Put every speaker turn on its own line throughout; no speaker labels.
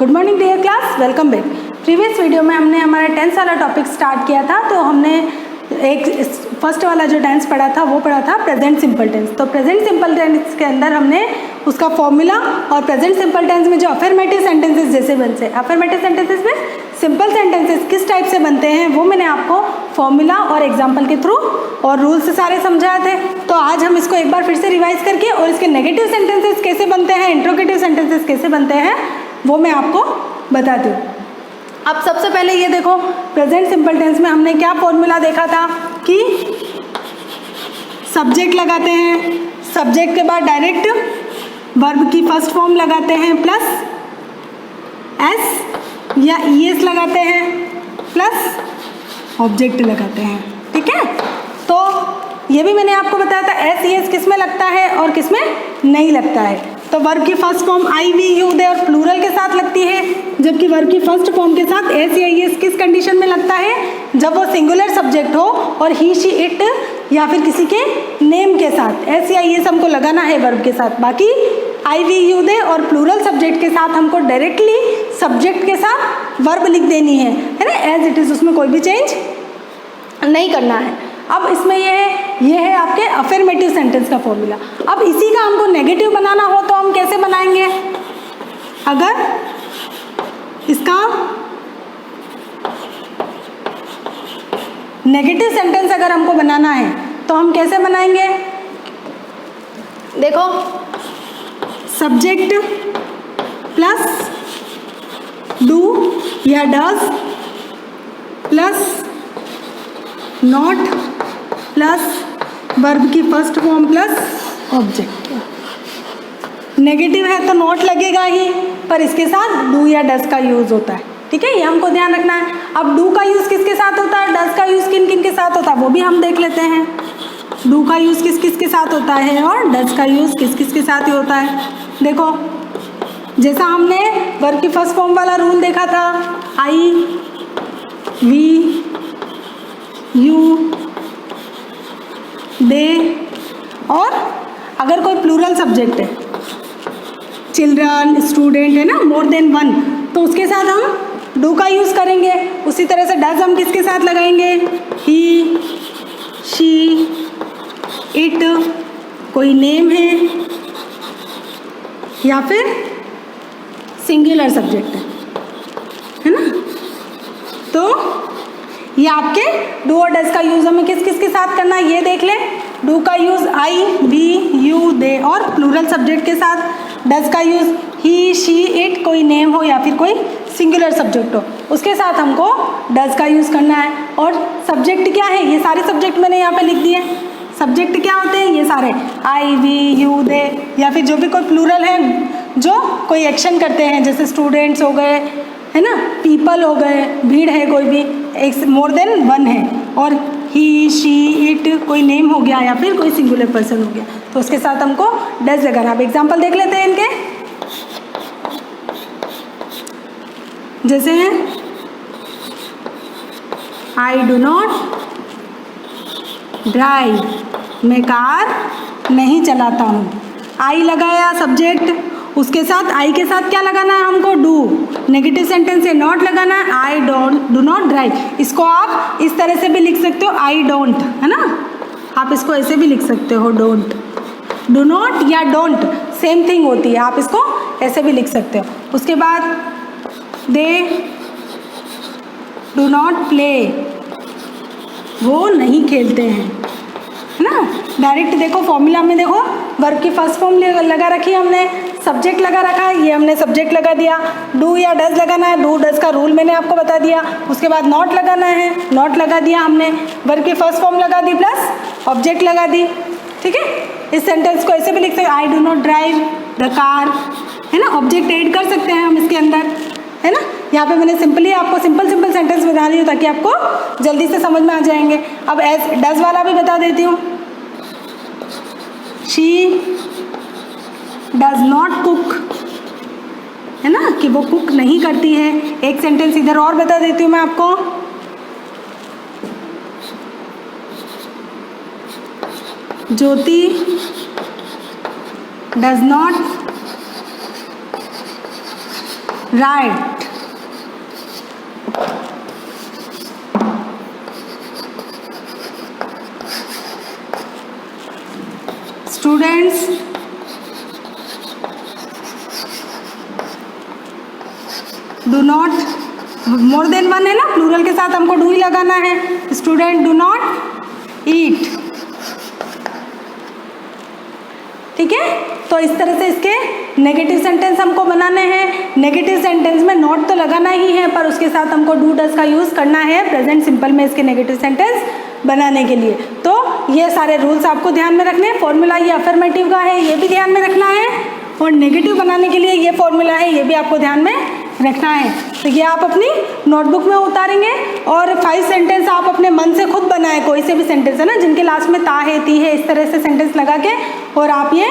Good morning dear class, welcome back. Previous video में हमने हमारा टेंस वाला टॉपिक स्टार्ट किया था, तो हमने एक फर्स्ट वाला जो टेंस पढ़ा था वो पढ़ा था प्रेजेंट सिंपल टेंस। तो प्रेजेंट सिंपल टेंस के अंदर हमने उसका फॉर्मूला और प्रेजेंट सिंपल टेंस में जो अफर्मेटिव सेंटेंसेस जैसे बनते हैं, अफर्मेटिव सेंटेंसेस में सिंपल सेंटेंसेस किस टाइप से बनते हैं वो मैंने आपको फॉर्मूला और एग्जाम्पल के थ्रू और रूल्स से सारे समझाए थे। तो आज हम इसको एक बार फिर से रिवाइज करके और इसके नेगेटिव सेंटेंसेस कैसे बनते हैं, इंट्रोगेटिव सेंटेंसेस कैसे बनते हैं वो मैं आपको बताती हूँ। अब सबसे पहले ये देखो, प्रेजेंट सिंपल टेंस में हमने क्या फॉर्मूला देखा था कि सब्जेक्ट लगाते हैं, सब्जेक्ट के बाद डायरेक्ट वर्ब की फर्स्ट फॉर्म लगाते हैं प्लस एस या ईएस लगाते हैं प्लस ऑब्जेक्ट लगाते हैं। ठीक है, तो ये भी मैंने आपको बताया था एस ईएस किस में लगता है और किस में नहीं लगता है। तो वर्ब की first form I we you they और प्लूरल के साथ लगती है, जबकि वर्ब की फर्स्ट फॉर्म के साथ एस या ईएस किस कंडीशन में लगता है, जब वो सिंगुलर सब्जेक्ट हो और ही शी इट या फिर किसी के नेम के साथ एस या ईएस हमको लगाना है वर्ब के साथ। बाकी आई वी यू दे और प्लूरल सब्जेक्ट के साथ हमको डायरेक्टली सब्जेक्ट के साथ वर्ब लिख देनी है ना, एज इट इज़, उसमें कोई भी चेंज नहीं करना है। अब इसमें ये है आपके अफर्मेटिव सेंटेंस का फॉर्मूला। अब इसी का हमको नेगेटिव बनाना हो तो हम कैसे बनाएंगे? अगर इसका नेगेटिव सेंटेंस अगर हमको बनाना है तो हम कैसे बनाएंगे? देखो, सब्जेक्ट प्लस डू या does plus not plus verb की first form plus object. Negative है तो नॉट लगेगा ही, पर इसके साथ डू या डज का यूज़ होता है। ठीक है, ये हमको ध्यान रखना है। अब डू का यूज़ किसके साथ होता है, डज का यूज़ किन किन के साथ होता है वो भी हम देख लेते हैं। डू का यूज़ किस किस के साथ होता है और डज का यूज़ किस किस के साथ ही होता है। देखो, जैसा हमने वर्ब की फर्स्ट फॉर्म वाला रूल देखा था, आई वी यू दे, और अगर कोई प्लूरल सब्जेक्ट है, चिल्ड्रन, स्टूडेंट है ना, मोर देन वन, तो उसके साथ हम डू का यूज़ करेंगे। उसी तरह से डज हम किसके साथ लगाएंगे, ही शी इट, कोई नेम है या फिर सिंगुलर सब्जेक्ट है ना, तो ये आपके डू और डज का यूज़ हमें किस किस के साथ करना है ये देख ले। डू का use I we you they और प्लूरल सब्जेक्ट के साथ, डज का यूज़ ही शी इट, कोई नेम हो या फिर कोई सिंगुलर सब्जेक्ट हो उसके साथ हमको डज का यूज़ करना है। और सब्जेक्ट क्या है, ये सारे सब्जेक्ट मैंने यहाँ पे लिख दिए। सब्जेक्ट क्या होते हैं, ये सारे आई वी यू दे या फिर जो भी कोई प्लूरल है जो कोई एक्शन करते हैं, जैसे स्टूडेंट्स हो गए है ना, पीपल हो गए, भीड़ है कोई भी, एक मोर देन वन है, और ही शी इट कोई नेम हो गया या फिर कोई सिंगुलर पर्सन हो गया, तो उसके साथ हमको डज लगाना। अब एग्जाम्पल देख लेते हैं इनके, जैसे हैं आई डू नॉट ड्राइव, मैं कार नहीं चलाता हूँ। आई लगाया सब्जेक्ट, उसके साथ आई के साथ क्या लगाना है हमको, डू। नेगेटिव सेंटेंस से नॉट लगाना है, आई डू नॉट ड्राइव। इसको आप इस तरह से भी लिख सकते हो, आई डोंट, है ना, आप इसको ऐसे भी लिख सकते हो, डोंट। डू नॉट या डोंट सेम थिंग होती है, आप इसको ऐसे भी लिख सकते हो। उसके बाद दे डू नॉट प्ले, वो नहीं खेलते हैं, है ना। डायरेक्ट देखो फॉर्मूला में, देखो वर्ब की फर्स्ट फॉर्म लगा रखी है हमने, सब्जेक्ट लगा रखा है, ये हमने सब्जेक्ट लगा दिया। डू या डज लगाना है, डू डज का रूल मैंने आपको बता दिया। उसके बाद नॉट लगाना है, नॉट लगा दिया हमने, वर्ब की फर्स्ट फॉर्म लगा दी प्लस ऑब्जेक्ट लगा दी। ठीक है, इस सेंटेंस को ऐसे भी लिख सकते हैं, I do not drive the car, है ना, ऑब्जेक्ट ऐड कर सकते हैं हम इसके अंदर, है ना। यहाँ पे मैंने सिंपली आपको सिंपल सेंटेंस बता दी हूँ ताकि आपको जल्दी से समझ में आ जाएंगे। अब एज डज वाला भी बता देती हूँ, शी डज नॉट कुक, है ना, कि वो कुक नहीं करती है। एक सेंटेंस इधर और बता देती हूँ मैं आपको, Jyoti does not write. Students, do not, more than one है ना, प्लूरल के साथ हमको डू ही लगाना है। Student do not eat. ठीक है, तो इस तरह से इसके नेगेटिव सेंटेंस हमको बनाने हैं। नेगेटिव सेंटेंस में नॉट तो लगाना ही है, पर उसके साथ हमको डू डज का यूज़ करना है प्रेजेंट सिंपल में इसके नेगेटिव सेंटेंस बनाने के लिए। तो ये सारे रूल्स आपको ध्यान में रखने हैं। फॉर्मूला ये अफर्मेटिव का है, ये भी ध्यान में रखना है, और नेगेटिव बनाने के लिए ये फॉर्मूला है, ये भी आपको ध्यान में रखना है। तो ये आप अपनी नोटबुक में उतारेंगे और 5 सेंटेंस आप अपने मन से खुद बनाएं, कोई से भी सेंटेंस है ना जिनके लास्ट में ता है, ती है, इस तरह से सेंटेंस लगा के, और आप ये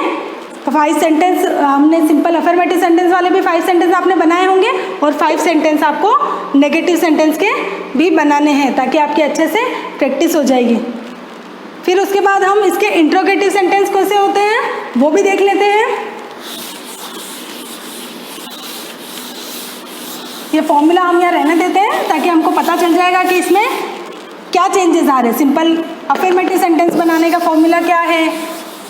5 सेंटेंस, हमने सिंपल अफर्मेटिव सेंटेंस वाले भी 5 सेंटेंस आपने बनाए होंगे, और 5 सेंटेंस आपको नेगेटिव सेंटेंस के भी बनाने हैं, ताकि आपकी अच्छे से प्रैक्टिस हो जाएगी। फिर उसके बाद हम इसके इंट्रोगेटिव सेंटेंस कैसे होते हैं वो भी देख लेते हैं। ये फॉर्मूला हम यहाँ रहने देते हैं ताकि हमको पता चल जाएगा कि इसमें क्या चेंजेस आ रहे हैं। सिंपल अफर्मेटिव सेंटेंस बनाने का फॉर्मूला क्या है,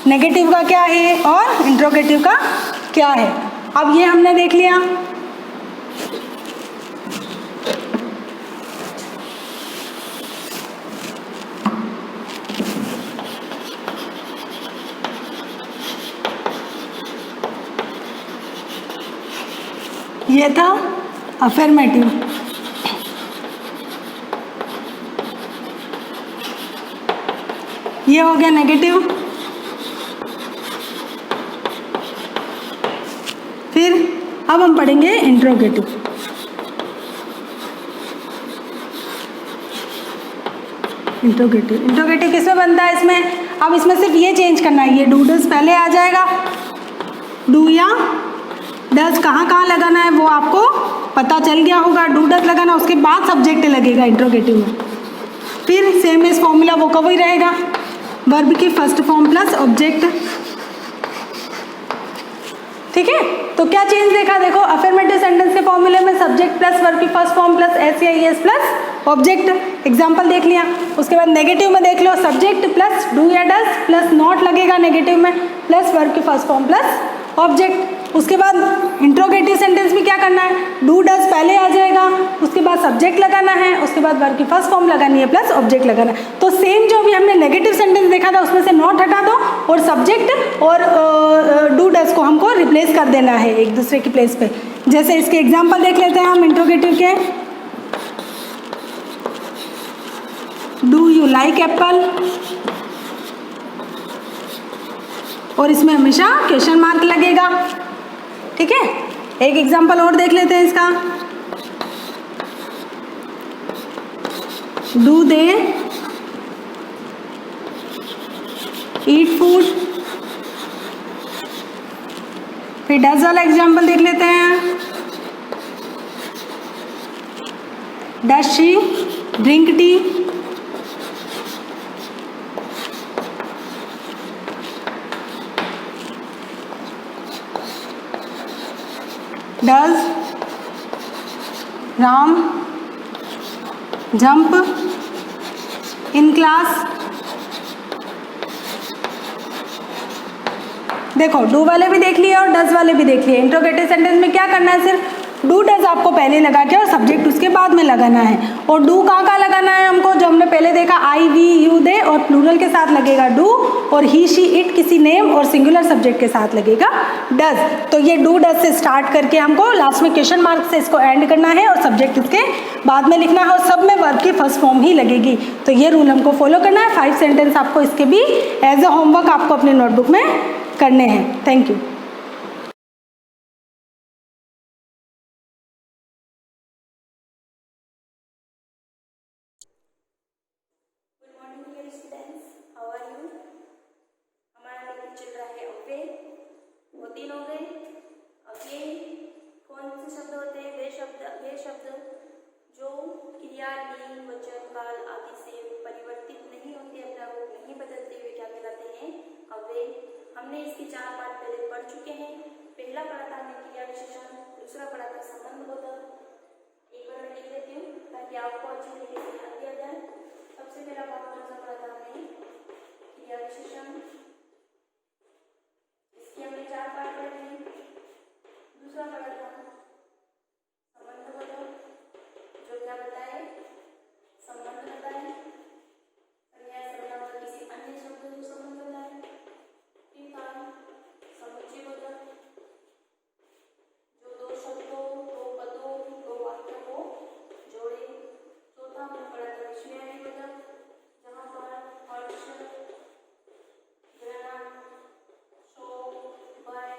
नेगेटिव का क्या है, और इंट्रोगेटिव का क्या है। अब ये हमने देख लिया। ये था अफर्मेटिव। ये हो गया नेगेटिव। फिर अब हम पढ़ेंगे इंट्रोगेटिव। इंट्रोगेटिव किसमें बनता है? इसमें अब इसमें सिर्फ ये चेंज करना है, ये डू डज पहले आ जाएगा। डू या डज कहाँ कहाँ लगाना है वो आपको पता चल गया होगा। डू डज लगाना, उसके बाद सब्जेक्ट लगेगा इंट्रोगेटिव में। फिर सेम इस फॉर्मूला वो का वही रहेगा, वर्ब की फर्स्ट फॉर्म प्लस ऑब्जेक्ट। ठीक है, तो क्या चेंज देखा? देखो अफर्मेटिव सेंटेंस के फॉर्मूले में सब्जेक्ट प्लस वर्ब की फर्स्ट फॉर्म प्लस एस या एस प्लस ऑब्जेक्ट, एग्जांपल देख लिया। उसके बाद नेगेटिव में देख लो, सब्जेक्ट प्लस डू या डज प्लस नॉट लगेगा नेगेटिव में, प्लस वर्ब की फर्स्ट फॉर्म प्लस ऑब्जेक्ट। उसके बाद इंट्रोगेटिव सेंटेंस में क्या करना है? डू डज पहले आ जाएगा, उसके बाद सब्जेक्ट लगाना है, उसके बाद वर्ब की फर्स्ट फॉर्म लगानी है प्लस ऑब्जेक्ट लगाना है। तो सेम जो भी हमने नेगेटिव सेंटेंस देखा था उसमें से नॉट हटा दो और सब्जेक्ट और डू डज को हमको रिप्लेस कर देना है एक दूसरे की प्लेस पे। जैसे इसके एग्जाम्पल देख लेते हैं हम इंट्रोगेटिव के। डू यू लाइक एप्पल, और इसमें हमेशा क्वेश्चन मार्क लगेगा। ठीक है, एक एग्जांपल और देख लेते हैं इसका। Do they eat food. फिर डज वाला एग्जांपल देख लेते हैं। Does she drink tea. Does Ram jump in class. देखो डू वाले भी देख लिए और डज वाले भी देख लिए। इंट्रोगेटिव सेंटेंस में क्या करना है? सिर्फ डू डज आपको पहले लगा के और सब्जेक्ट उसके बाद में लगाना है। और डू कहाँ कहाँ लगाना है हमको? जो हमने पहले देखा, आई वी यू दे, और प्लूरल के साथ लगेगा डू, और ही शी इट किसी नेम और सिंगुलर सब्जेक्ट के साथ लगेगा डज। तो ये डू डज से स्टार्ट करके हमको लास्ट में क्वेश्चन मार्क से इसको एंड करना है और सब्जेक्ट इसके बाद में लिखना है, और सब में वर्ब की फर्स्ट फॉर्म ही लगेगी। तो ये रूल हमको फॉलो करना है। 5 सेंटेंस आपको इसके भी एज अ होमवर्क आपको अपने नोटबुक में करने हैं। Thank you.
तीन हो गए। अब ये कौन से शब्द होते हैं? ये शब्द जो क्रिया, लिंग, वचन, काल आदि से परिवर्तित नहीं होते, अपना रूप नहीं बदलते हुए क्या कहलाते हैं? अव्यय। हमने इसके 4 पार्ट पहले पढ़ चुके हैं। पहला पढ़ा था हमने क्रिया विशेषण, दूसरा पढ़ा था संबंध संबंधबोधक एक बार मैं लिख लेती हूँ ताकि आपको अच्छी तरीके से याद दिया जाए। सबसे पहला भाग कौन सा पढ़ा था हमने? क्रिया विशेषण। इसके हमने 4 पार्ट पढ़े हैं। दूसरा पढ़ा था संबंधबोधक, जो क्या बताए? संबंध बताए, संज्ञा सर्वनाम किसी अन्य शब्द को संबंध बताए। तीन समुच्चय बोधक, जो 2 शब्दों, 2 पदों, 2 वाक्यों को जोड़े। चौथा हमने पढ़ा था विषयान्वय बोधक, जहाँ पर हर्ष, घृणा, शोक, भय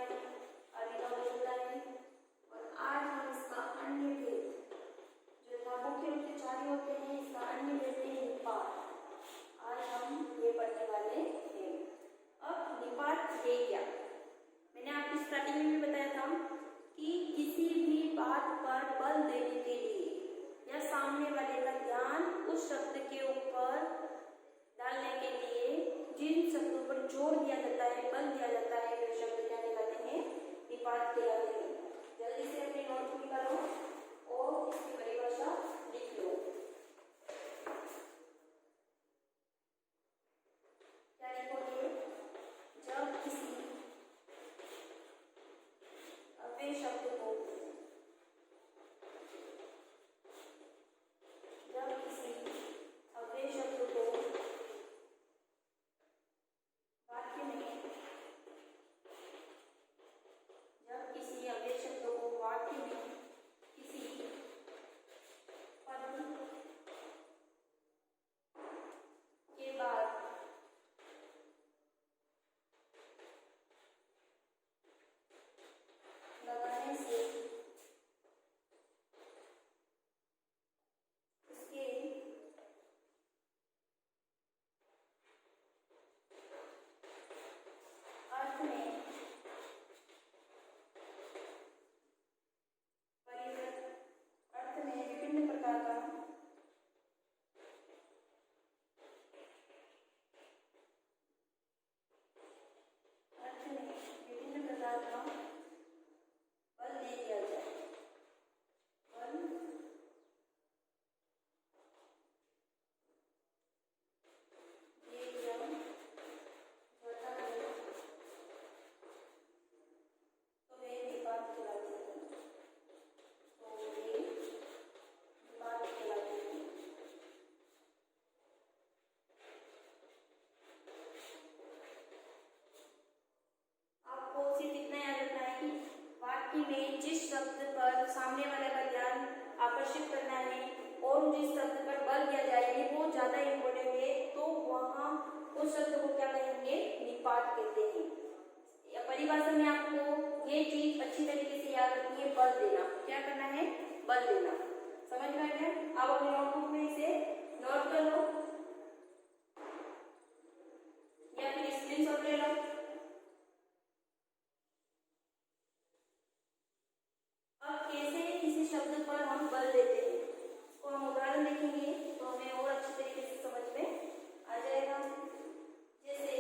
आदि का बोध होता है। और आज हम इसका अन्य भेद, जो था मुख्य रूप से 4 ही होते हैं, इसका अन्य भेद है निपात। आज हम ये पढ़ने वाले हैं। अब निपात है क्या? मैंने आपको स्टार्टिंग में भी बताया था कि किसी भी बात पर बल देने के लिए या सामने वाले का ध्यान उस शब्द के ऊपर डालने के लिए जिन शब्दों पर जोर दिया जाता है, बल दिया जाता है, वे शब्द क्या कहलाते हैं? निपात कहलाते हैं। जल्दी से अपने नोट निकालो और इसकी परिभाषा लिख लो। क्या लिखोगे? जब किसी अव्यय शब्द को, जब किसी अव्यय शब्द को वाक्य में, जब किसी अव्यय शब्द को वाक्य में किसी पद के बाद लगाने से उसके अर्थ में विभिन्न प्रकार का बल दे दिया जाए। बल दे दिया जाता है तो वे निपात कहलाते हैं। तो वे निपात कहलाते हैं। आपको सिर्फ इतना याद रखना है कि वाक्य में जिस शब्द पर सामने वाले का ध्यान आकर्षित करना है और जिस शब्द पर बल दिया जाएगा वो ज्यादा इम्पोर्टेंट है, तो वहाँ उस शब्द को क्या कहेंगे? निपात कहते हैं। या परिभाषा में आपको ये चीज अच्छी तरीके से याद रखनी है, बल देना। क्या करना है? बल देना। समझ में आ गया? आप अपने नोटबुक में इसे नोट कर लो या फिर स्क्रीनशॉट ले लो। अब कैसे किसी शब्द पर हम बल देते हैं इसको हम उदाहरण देखेंगे तो हमें और अच्छी तरीके से समझ में आ जाएगा। जैसे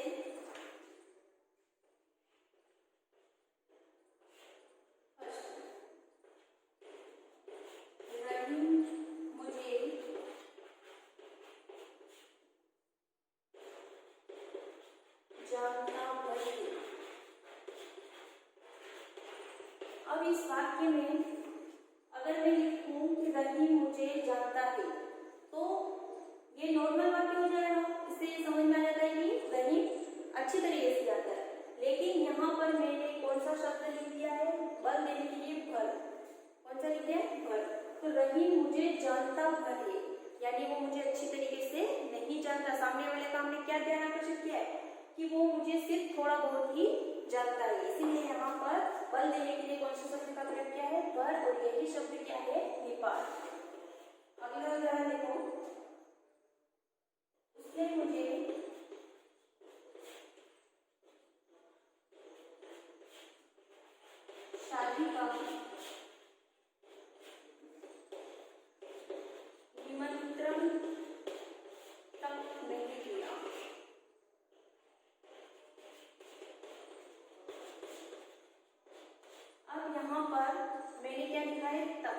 रहीम मुझे जानता है। अब इस वाक्य में अगर मैं लिखूं कि रहीम मुझे जानता है तो ये नॉर्मल वाक्य हो जाएगा। इससे समझ में आ जाता है कि रहीम अच्छी तरीके से जानता है। लेकिन यहाँ पर मैंने कौन सा शब्द लिख दिया है? बल देने के लिए भर। कौन सा लिख दिया है? भर। तो रहीम मुझे जानता भर है, यानी वो मुझे अच्छी तरीके से नहीं जानता। सामने वाले का हमने क्या ध्यान आकर्षित किया है कि वो मुझे सिर्फ थोड़ा बहुत ही जानता है। इसीलिए यहाँ पर बल देने के लिए कौन सा शब्द का प्रयोग किया है? भर। और यही शब्द क्या है? निपात। अगला उदाहरण देखो। उसने मुझे शादी का निमंत्रण तक नहीं दिया। अब यहाँ पर मैंने क्या क्या लिखा है तब।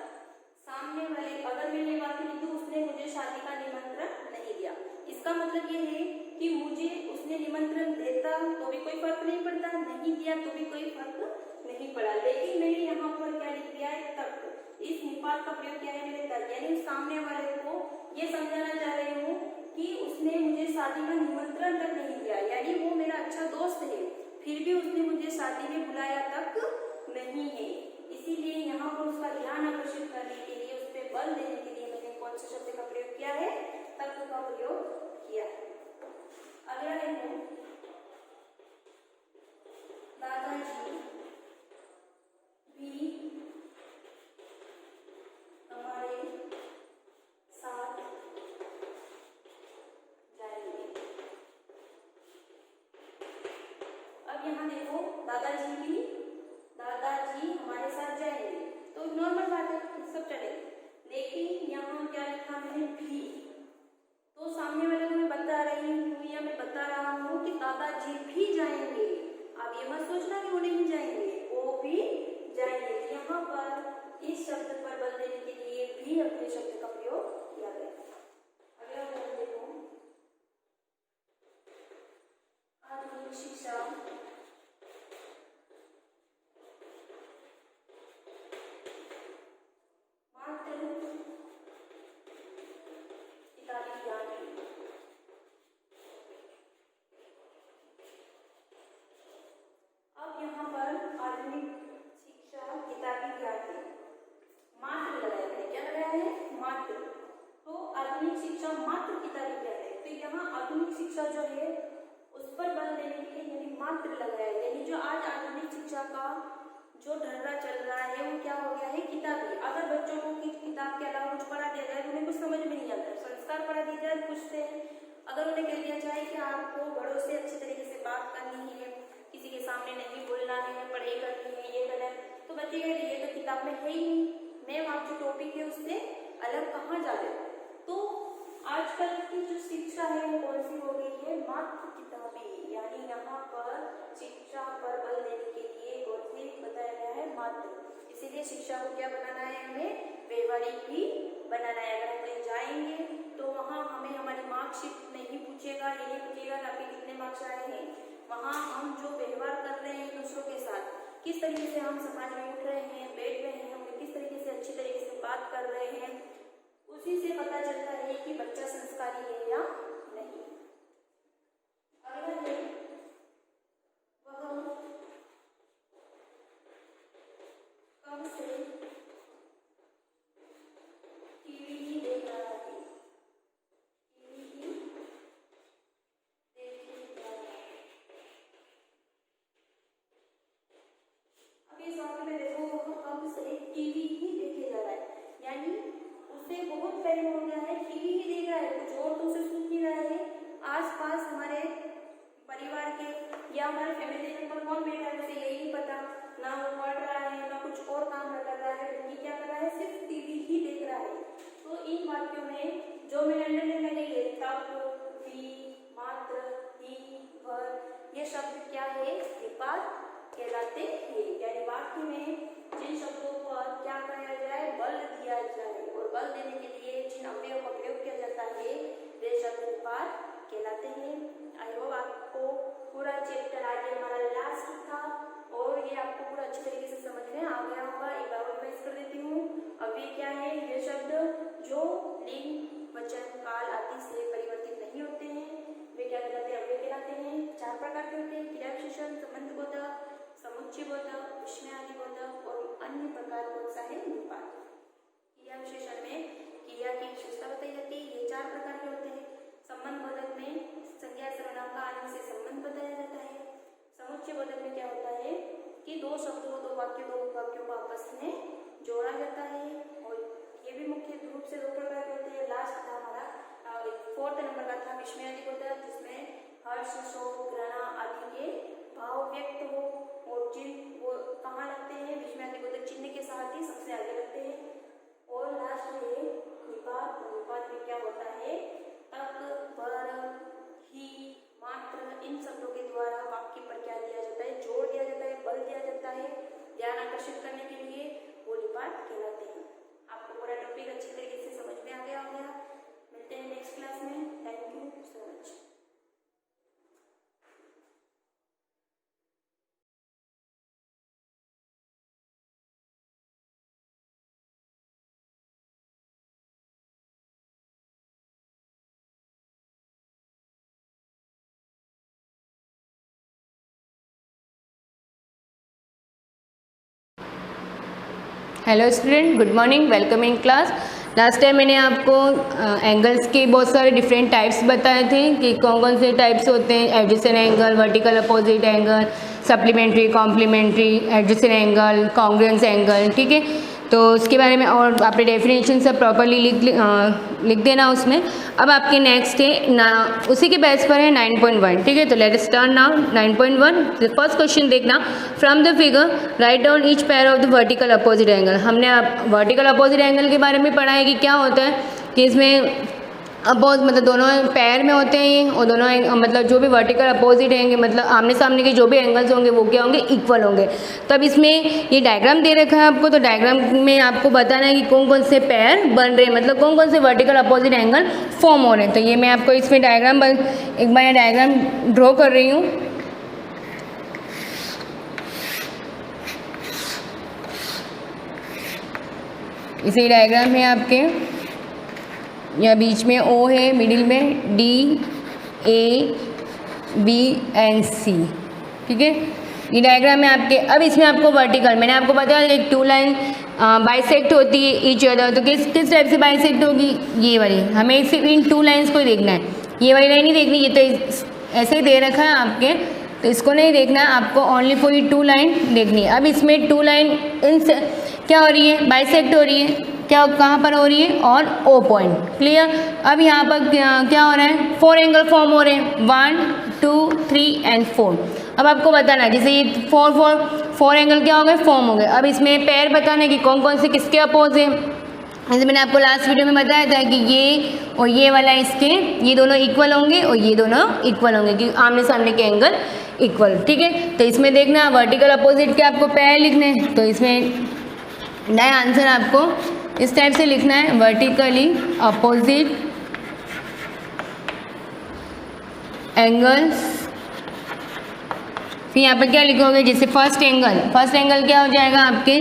सामने वाले, अगर मैं ये वाक्य लिखूं उसने मुझे शादी का निमंत्रण नहीं दिया, इसका मतलब ये है कि मुझे उसने निमंत्रण देता तो भी कोई फर्क नहीं पड़ता, नहीं दिया तो भी कोई फर्क नहीं पड़ा। लेकिन मैंने यहाँ पर क्या लिख दिया है तक। इस निपात का प्रयोग किया है मैंने तक, यानी सामने वाले को ये समझाना चाह रही हूँ कि उसने मुझे शादी का निमंत्रण तक नहीं दिया, यानी वो मेरा अच्छा दोस्त है, फिर भी उसने मुझे शादी में बुलाया तक नहीं है। इसीलिए यहाँ पर उसका ध्यान आकर्षित करने के लिए, उस पर बल देने के लिए मैंने कौन से शब्द का प्रयोग किया है, तक का प्रयोग किया। अगला देखो, दादाजी भी हमारे साथ जाएंगे। अब यहाँ देखो, दादाजी हमारे साथ जाएंगे तो नॉर्मल बात है, सब चलेगा। लेकिन यहाँ क्या लिखा मैंने भी, तो सामने वाले को मैं बता रही हूँ या मैं बता रहा हूँ कि दादाजी भी जाएंगे। अब ये मत सोचना कि वो नहीं जाएंगे, वो भी जाएंगे। यहाँ पर इस शब्द पर बल देने के लिए भी अपने शब्द का प्रयोग किया गया। अगला उदाहरण देखो, आधुनिक शिक्षा किताबी ज्ञान है। अब यहाँ पर आधुनिक शिक्षा किताबी ज्ञान है, मात्र लगाया है। क्या लगाया है? मात्र। तो आधुनिक शिक्षा मात्र किताबी ज्ञान है, तो यहाँ आधुनिक शिक्षा जो है उस पर बल देने के लिए यानी मात्र लगाया है। यानी जो आज आधुनिक शिक्षा का जो ढर्रा चल रहा है वो क्या हो गया है? किताबी। अगर बच्चों को किताब के अलावा कुछ पढ़ा दिया जाए तो उन्हें कुछ समझ में नहीं आता, संस्कार पढ़ा दिया जाए कुछ से। अगर उन्हें कह दिया जाए कि आपको बड़ों से अच्छी तरीके से बात करनी है, किसी के सामने नहीं बोलना है, पढ़ाई करनी है, ये करना है, तो बच्चे कहेंगे ये तो किताब में है ही नहीं, मैं वहाँ जो टॉपिक है उससे अलग कहाँ जा रहे हो। तो आजकल की जो शिक्षा है वो कौन सी हो गई है? मात्र किताबी। यानी यहाँ पर शिक्षा पर बल देने के लिए कौन सी बताया गया है? मात्र। इसीलिए शिक्षा को क्या बनाना है? हमें व्यवहारिक भी बनाना है। अगर हम कहीं जाएंगे तो वहाँ हमें हमारी मार्कशीट नहीं पूछेगा, ये नहीं पूछेगा कि आपके कितने मार्क्स आए हैं। वहाँ हम जो व्यवहार कर रहे हैं दूसरों के साथ, किस तरीके से हम समाज में उठ रहे हैं, बैठ रहे हैं, हम किस तरीके से अच्छी तरीके से बात कर रहे हैं, उसी से पता चलता है कि बच्चा संस्कारी है या नहीं। अगला है, वह कब से टीवी ही देख रहा है, टीवी ही देख रहा है। अब इस वाक्य में देखो, वह कब से टीवी ही देखे जा रहा है, यानी उसे बहुत टाइम हो गया है टीवी ही देख रहा है, कुछ और तो उसे सुन नहीं रहा है। आसपास हमारे परिवार के या हमारे फैमिली मेंबर कौन बैठा है उसे यही नहीं पता, ना वो पढ़ रहा है ना कुछ और काम कर रहा है, बल्कि क्या कर रहा है? सिर्फ टीवी ही देख रहा है। तो इन वाक्यों में जो मैंने अंडरलाइन लगाई है, तब, भी, मात्र, ही, पर, ये शब्द क्या है? निपात कहलाते हैं। यानी वाक्य में जिन शब्दों पर क्या किया जाए? बल दिया जाए, और बल देने के लिए जिन अवयवों का प्रयोग किया जाता है वे शब्द निपात कहलाते हैं। आई होप आपको पूरा चैप्टर आगे हमारा लास्ट था और ये आपको पूरा अच्छी तरीके से समझ में आ गया होगा। एक बार रिवाइज कर देती हूँ। अब ये क्या है? ये शब्द जो लिंग, वचन, काल आदि से परिवर्तित नहीं होते हैं वे क्या कहलाते हैं? अव्यय कहलाते हैं। 4 प्रकार के होते हैं: क्रिया विशेषण, संबंध बोधक, समुच्चय बोधक, विस्मयादि बोधक और अन्य प्रकार कौन सा है? निपात। क्रिया विशेषण में क्रिया की विशेषता बताई जाती है, ये 4 प्रकार के होते हैं। संबंध बोधक में संज्ञा सर्वनाम का आदि से संबंध बताया जाता है। समुच्चय बोधक में क्या होता है कि दो शब्दों, दो वाक्यों को आपस में जोड़ा जाता है, और ये भी मुख्य रूप से 2 प्रकार के होते हैं। लास्ट था हमारा 4th नंबर का था विस्मयादि बोधक, जिसमें हर्ष, शोक, घृणा आदि के भाव व्यक्त हो, और चिन्ह वो कहाँ लगते हैं? विस्मयादि बोधक चिन्ह के साथ ही सबसे आगे लगते हैं। और लास्ट में निपात। निपात में क्या होता है? तक, पर, ही, मात्र, इन शब्दों के द्वारा वाक्य पर क्या दिया जाता है? जोड़ दिया जाता है, बल दिया जाता है ध्यान आकर्षित करने के लिए, वो निपात कहलाता है।
Hello student, good morning, welcome in class. Last time मैंने आपको एंगल्स के बहुत सारे डिफरेंट टाइप्स बताए थे कि कौन कौन से टाइप्स होते हैं। Adjacent angle, vertical opposite angle, supplementary, complementary, adjacent angle, congruence angle, ठीक है। तो उसके बारे में और आपने डेफिनेशन सब प्रॉपरली लिख देना उसमें। अब आपके नेक्स्ट है ना, उसी के बेस पर है 9.1, ठीक है। तो let us start now 9.1। First question देखना, from the figure write down each pair of the vertical opposite angle. हमने वर्टिकल अपोजिट एंगल के बारे में पढ़ा है कि क्या होता है कि इसमें अपोज मतलब दोनों पैर में होते हैं ये, और दोनों मतलब जो भी वर्टिकल अपोजिट होंगे मतलब आमने सामने के जो भी एंगल्स होंगे वो क्या होंगे, इक्वल होंगे। तब इसमें ये डायग्राम दे रखा है आपको, तो डायग्राम में आपको बताना है कि कौन कौन से पैर बन रहे हैं, मतलब कौन कौन से वर्टिकल अपोजिट एंगल फॉर्म हो रहे हैं। तो ये मैं आपको इसमें डायग्राम एक बार डायग्राम ड्रॉ कर रही हूँ। इसी डायग्राम में आपके या बीच में O है, मिडिल में D, A, B and C, ठीक है। ये डायग्राम है आपके। अब इसमें आपको वर्टिकल, मैंने आपको बताया एक टू लाइन बाइसेक्ट होती है ईच अदर। तो किस टाइप से बाइसेक्ट होगी, ये वाली। हमें सिर्फ इन टू लाइंस को ही देखना है, ये वाली लाइन नहीं देखनी। ये तो ऐसे ही दे रखा है आपके, तो इसको नहीं देखना है आपको, ओनली फॉर ये टू लाइन देखनी है। अब इसमें टू लाइन क्या हो रही है, बाइसेक्ट हो रही है। क्या कहाँ पर हो रही है, और O पॉइंट, क्लियर। अब यहाँ पर क्या हो रहा है, 4 एंगल फॉर्म हो रहे हैं, 1, 2, 3 एंड 4। अब आपको बताना है जैसे ये 4 एंगल क्या हो गए, फॉर्म हो गए। अब इसमें पैर बताना है कि कौन कौन से किसके अपोज है। जैसे मैंने आपको लास्ट वीडियो में बताया था कि ये और ये वाला इसके, ये दोनों इक्वल होंगे और ये दोनों इक्वल होंगे क्योंकि आमने सामने के एंगल इक्वल, ठीक है। तो इसमें देखना वर्टिकल अपोजिट के आपको पैर लिखने हैं। तो इसमें नया आंसर आपको इस टाइप से लिखना है, वर्टिकली अपोजिट एंगल्स। फिर यहाँ पर क्या लिखोगे, जैसे फर्स्ट एंगल क्या हो जाएगा आपके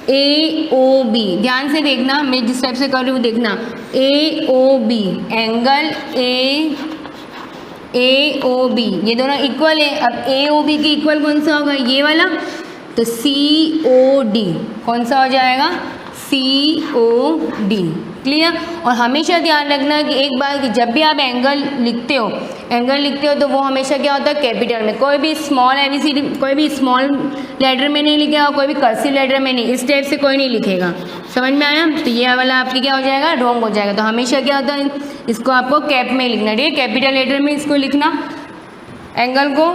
AOB। ध्यान से देखना, मैं जिस टाइप से कर रही हूँ देखना, AOB एंगल AOB, ये दोनों इक्वल है। अब AOB के इक्वल कौन सा होगा, ये वाला। तो COD कौन सा हो जाएगा, COD, क्लियर। और हमेशा ध्यान रखना कि एक बार कि जब भी आप एंगल लिखते हो तो वो हमेशा क्या होता है, कैपिटल में। कोई भी स्मॉल ABCD कोई भी स्मॉल लेटर में नहीं लिखेगा, कोई भी कर्सिव लेटर में नहीं, इस टाइप से कोई नहीं लिखेगा। समझ में आया। तो ये वाला आपके क्या हो जाएगा, रॉन्ग हो जाएगा। तो हमेशा क्या होता है, इसको आपको कैप में लिखना, ठीक है, कैपिटल लेटर में इसको लिखना एंगल को।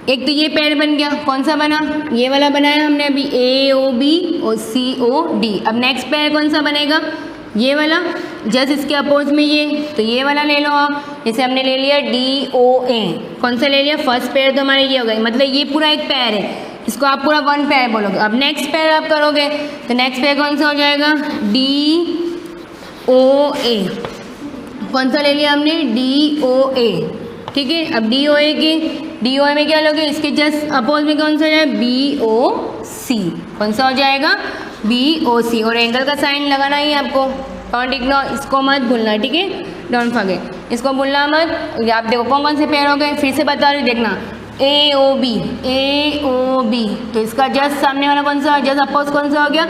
एक तो ये पैर बन गया, कौन सा बना, ये वाला बनाया हमने अभी, AOB और COD। अब नेक्स्ट पैर कौन सा बनेगा, ये वाला, जस्ट इसके अपोज में ये, तो ये वाला ले लो आप। जैसे हमने ले लिया DOA, कौन सा ले लिया, फर्स्ट पैर तो हमारे ये हो गए, मतलब ये पूरा एक पैर है, इसको आप पूरा 1 पैर बोलोगे। अब नेक्स्ट पैर आप करोगे तो नेक्स्ट पैर कौन सा हो जाएगा, DOA, कौन सा ले लिया हमने, DOA, ठीक है। अब DOA में क्या लोगे, इसके जस्ट अपोज में कौन सा हो जाएगा, BOC, कौन सा हो जाएगा, BOC। और एंगल का साइन लगाना ही आपको, डोंट इग्नोर, इसको मत भूलना, ठीक है, डोंट फॉरगेट, इसको भूलना मत। आप देखो कौन कौन से पैर हो गए, फिर से बता रही हूँ, देखना AOB, तो इसका जस्ट सामने वाला कौन सा, जस्ट अपोज कौन सा हो गया,